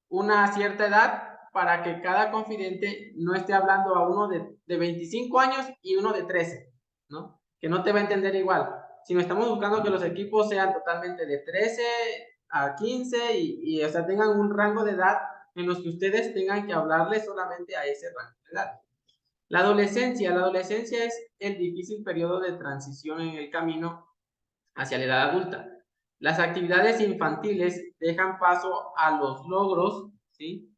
una cierta edad para que cada confidente no esté hablando a uno de 25 años y uno de 13, ¿no? Que no te va a entender igual. Sino estamos buscando que los equipos sean totalmente de 13 a 15 o sea, tengan un rango de edad en los que ustedes tengan que hablarle solamente a ese rango de edad. La adolescencia es el difícil periodo de transición en el camino hacia la edad adulta. Las actividades infantiles dejan paso a los logros, ¿sí?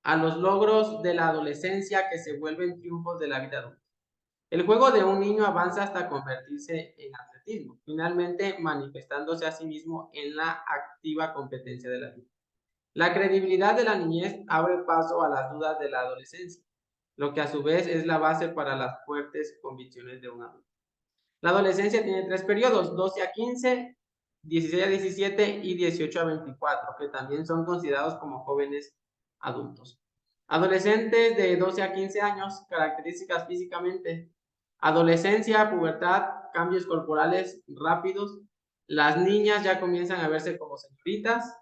A los logros de la adolescencia que se vuelven triunfos de la vida adulta. El juego de un niño avanza hasta convertirse en atletismo, finalmente manifestándose a sí mismo en la activa competencia de la vida. La credibilidad de la niñez abre paso a las dudas de la adolescencia, lo que a su vez es la base para las fuertes convicciones de un adulto. La adolescencia tiene 3 periodos, 12 a 15, 16 a 17 y 18 a 24, que también son considerados como jóvenes adultos. Adolescentes de 12 a 15 años, características físicamente, adolescencia, pubertad, cambios corporales rápidos, las niñas ya comienzan a verse como señoritas,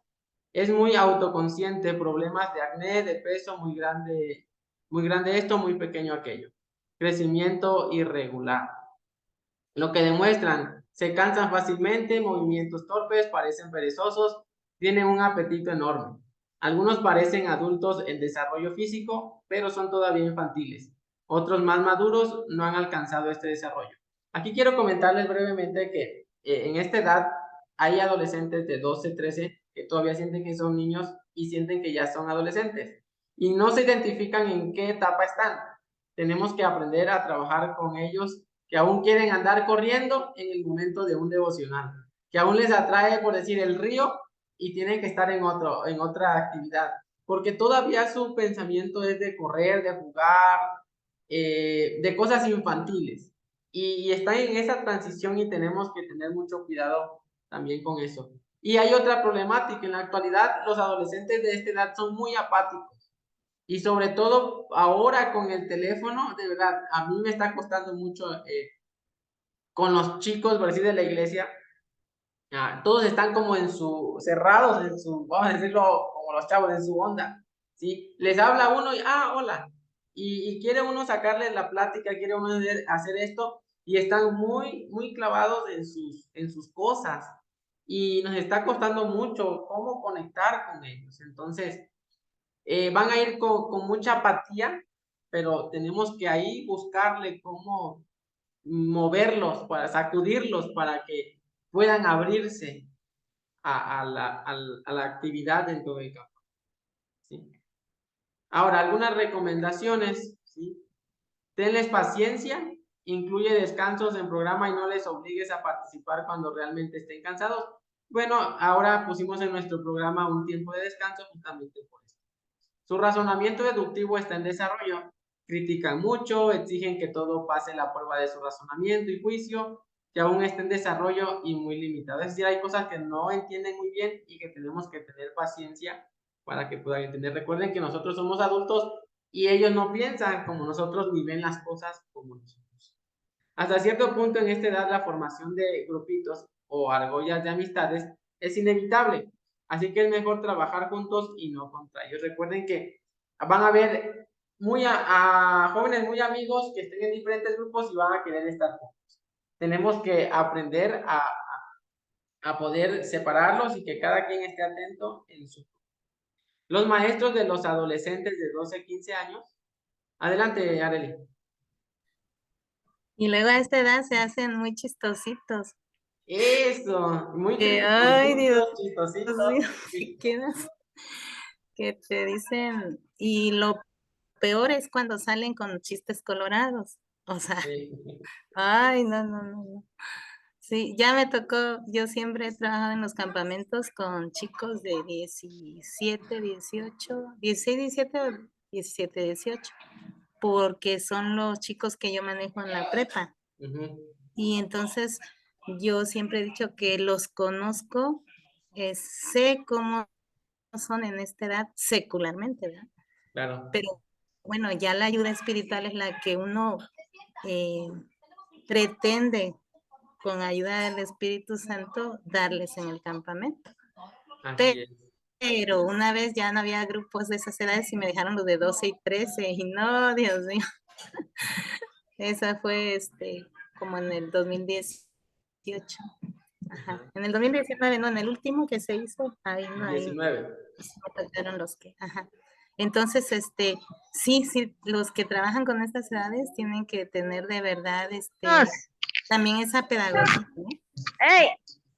es muy autoconsciente, problemas de acné, de peso, muy grande esto, muy pequeño aquello, crecimiento irregular. Lo que demuestran, se cansan fácilmente, movimientos torpes, parecen perezosos, tienen un apetito enorme. Algunos parecen adultos en desarrollo físico, pero son todavía infantiles. Otros más maduros no han alcanzado este desarrollo. Aquí quiero comentarles brevemente que en esta edad hay adolescentes de 12, 13 que todavía sienten que son niños y sienten que ya son adolescentes. Y no se identifican en qué etapa están. Tenemos que aprender a trabajar con ellos que aún quieren andar corriendo en el momento de un devocional, que aún les atrae, por decir, el río y tienen que estar en otra actividad, porque todavía su pensamiento es de correr, de jugar, de cosas infantiles. Y están en esa transición y tenemos que tener mucho cuidado también con eso. Y hay otra problemática, en la actualidad los adolescentes de esta edad son muy apáticos. Y sobre todo ahora con el teléfono, de verdad, a mí me está costando mucho con los chicos, por decir, de la iglesia. Todos están como cerrados en su, vamos a decirlo como los chavos, en su onda, ¿sí? Les habla uno y, hola. Y quiere uno sacarle la plática, quiere uno hacer esto y están muy, muy clavados en sus cosas. Y nos está costando mucho cómo conectar con ellos. Entonces, van a ir con mucha apatía, pero tenemos que ahí buscarle cómo moverlos, para sacudirlos, para que puedan abrirse a la actividad dentro del campo. ¿Sí? Ahora, algunas recomendaciones, ¿sí? Tenles paciencia, incluye descansos en programa y no les obligues a participar cuando realmente estén cansados. Bueno, ahora pusimos en nuestro programa un tiempo de descanso justamente por eso. Su razonamiento deductivo está en desarrollo. Critican mucho, exigen que todo pase la prueba de su razonamiento y juicio, que aún está en desarrollo y muy limitado. Es decir, hay cosas que no entienden muy bien y que tenemos que tener paciencia para que puedan entender. Recuerden que nosotros somos adultos y ellos no piensan como nosotros ni ven las cosas como nosotros. Hasta cierto punto en esta edad la formación de grupitos o argollas de amistades es inevitable, así que es mejor trabajar juntos y no contra ellos. Recuerden que van a ver a jóvenes muy amigos que estén en diferentes grupos y van a querer estar juntos. Tenemos que aprender a poder separarlos y que cada quien esté atento en su grupo. Los maestros de los adolescentes de 12 a 15 años. Adelante, Arely. Y luego a esta edad se hacen muy chistositos. Eso, muy Ay, Dios chistositos. mío, te quedas que te dicen, y lo peor es cuando salen con chistes colorados. O sea, Sí. ay, no, no, no, no. Sí, ya me tocó, yo siempre he trabajado en los campamentos con chicos de 17, 18, 16, 17 o 17, 18, porque son los chicos que yo manejo en la prepa. Y entonces yo siempre he dicho que los conozco, sé cómo son en esta edad secularmente, ¿verdad? Claro. Pero bueno, ya la ayuda espiritual es la que uno pretende con ayuda del Espíritu Santo darles en el campamento. Así es. Pero una vez ya no había grupos de esas edades y me dejaron los de 12 y 13 y no, Dios mío. Esa fue como en el 2018. Ajá. En el 2019, no, en el último que se hizo, ahí no, ahí 19. me tocaron los que, ajá. Entonces, sí, los que trabajan con estas edades tienen que tener de verdad, también esa pedagogía, ¿no? ¡Ey!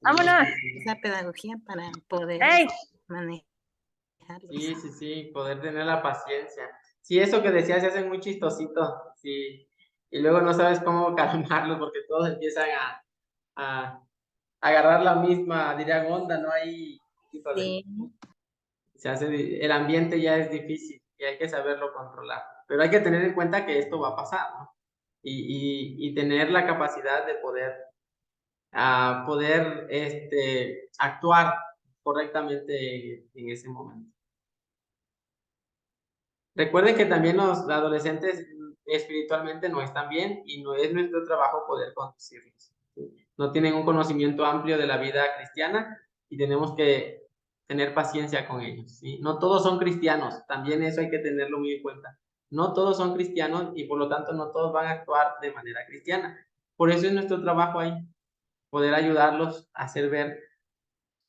¡Vámonos! Esa pedagogía para poder ¡Ey! manejarlos. Sí, sí, sí, poder tener la paciencia. Sí, eso que decías se hace muy chistosito, sí. Y luego no sabes cómo calmarlos porque todos empiezan a agarrar la misma, diría onda, ¿no? Ahí, híjole. Sí. el ambiente ya es difícil y hay que saberlo controlar. Pero hay que tener en cuenta que esto va a pasar, ¿no? Y tener la capacidad de poder actuar correctamente en ese momento. Recuerden que también los adolescentes espiritualmente no están bien y no es nuestro trabajo poder conducirlos. ¿Sí? No tienen un conocimiento amplio de la vida cristiana y tenemos que tener paciencia con ellos. ¿Sí? No todos son cristianos, también eso hay que tenerlo muy en cuenta. No todos son cristianos y por lo tanto no todos van a actuar de manera cristiana. Por eso es nuestro trabajo ahí, poder ayudarlos a hacer ver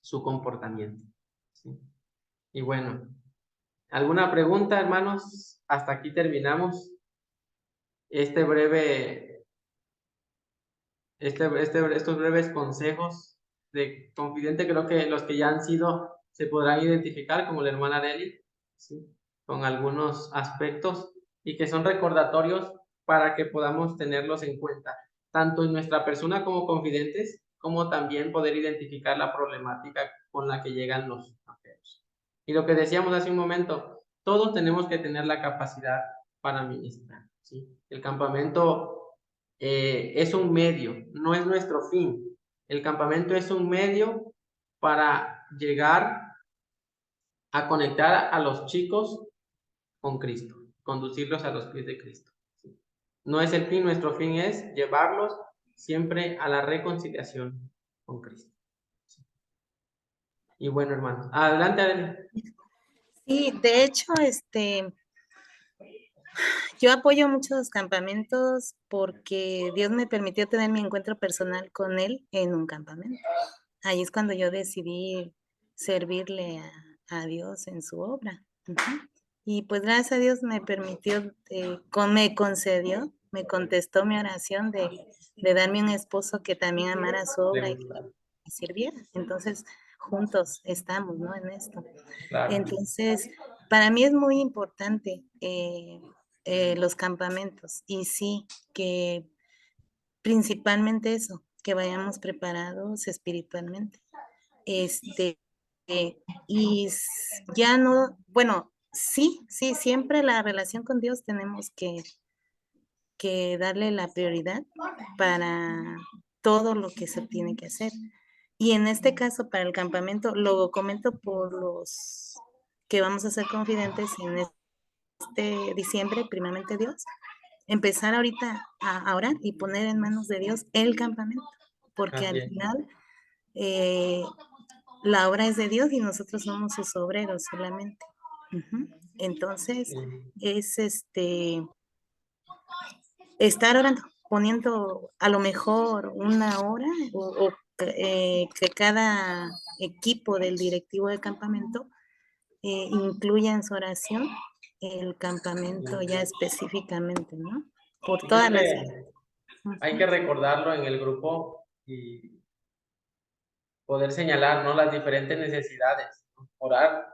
su comportamiento. ¿Sí? Y bueno, ¿alguna pregunta, hermanos? Hasta aquí terminamos estos breves consejos de confidente. Creo que los que ya han sido se podrán identificar, como la hermana Arely, ¿sí? Con algunos aspectos y que son recordatorios para que podamos tenerlos en cuenta, tanto en nuestra persona como confidentes, como también poder identificar la problemática con la que llegan los apeos. Y lo que decíamos hace un momento, todos tenemos que tener la capacidad para ministrar, ¿sí? El campamento es un medio, no es nuestro fin. El campamento es un medio para llegar a conectar a los chicos con Cristo, conducirlos a los pies de Cristo. ¿Sí? No es el fin, nuestro fin es llevarlos siempre a la reconciliación con Cristo. ¿Sí? Y bueno, hermanos, adelante, Adela. Sí, de hecho, yo apoyo muchos campamentos porque Dios me permitió tener mi encuentro personal con Él en un campamento. Ahí es cuando yo decidí servirle a Dios en su obra. Y pues gracias a Dios me permitió, me concedió, me contestó mi oración de darme un esposo que también amara su obra y que me sirviera. Entonces, juntos estamos, ¿no? En esto. Claro. Entonces, para mí es muy importante los campamentos y sí, que principalmente eso, que vayamos preparados espiritualmente. Y ya no, bueno, sí, siempre la relación con Dios tenemos que darle la prioridad para todo lo que se tiene que hacer. Y en este caso, para el campamento, lo comento por los que vamos a ser confidentes en este diciembre, primeramente Dios, empezar ahorita a orar y poner en manos de Dios el campamento, porque al final la obra es de Dios y nosotros somos sus obreros solamente. Entonces, es estar orando, poniendo a lo mejor una hora o que cada equipo del directivo del campamento incluya en su oración el campamento ya específicamente, ¿no? Por todas las... Hay que recordarlo en el grupo y poder señalar, ¿no?, las diferentes necesidades. Orar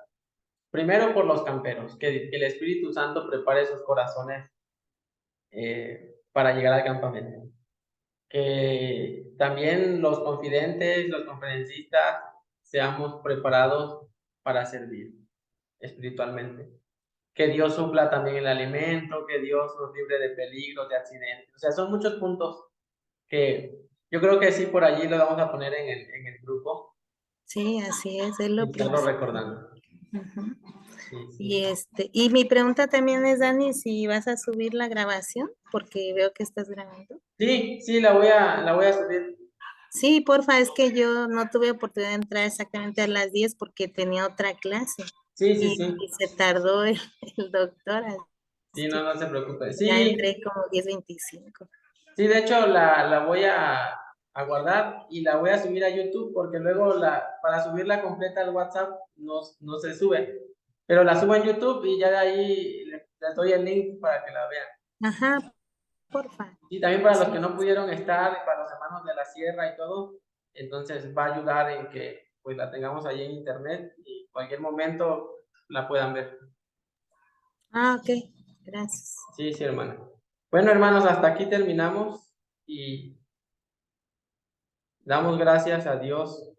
primero por los camperos, que el Espíritu Santo prepare sus corazones para llegar al campamento. Que también los confidentes, los conferencistas, seamos preparados para servir espiritualmente. Que Dios supla también el alimento, que Dios nos libre de peligros, de accidentes. O sea, son muchos puntos que yo creo que sí, por allí lo vamos a poner en el grupo. Sí, así es lo principal. Recordando. Sí. Y mi pregunta también es, Dani, si vas a subir la grabación, porque veo que estás grabando. Sí, la voy a subir. Sí, porfa, es que yo no tuve oportunidad de entrar exactamente a las 10 porque tenía otra clase. Sí. Y se tardó el doctor. Sí, no se preocupe. Ya Sí. entré como 10:25. Sí, de hecho la voy a guardar y la voy a subir a YouTube porque luego para subirla completa al WhatsApp no se sube. Pero la subo en YouTube y ya de ahí les doy el link para que la vean. Ajá, porfa. Y también para los que no pudieron estar, para los hermanos de la sierra y todo, entonces va a ayudar en que pues la tengamos ahí en internet y cualquier momento la puedan ver. Ok, gracias. Sí, hermano. Bueno, hermanos, hasta aquí terminamos y damos gracias a Dios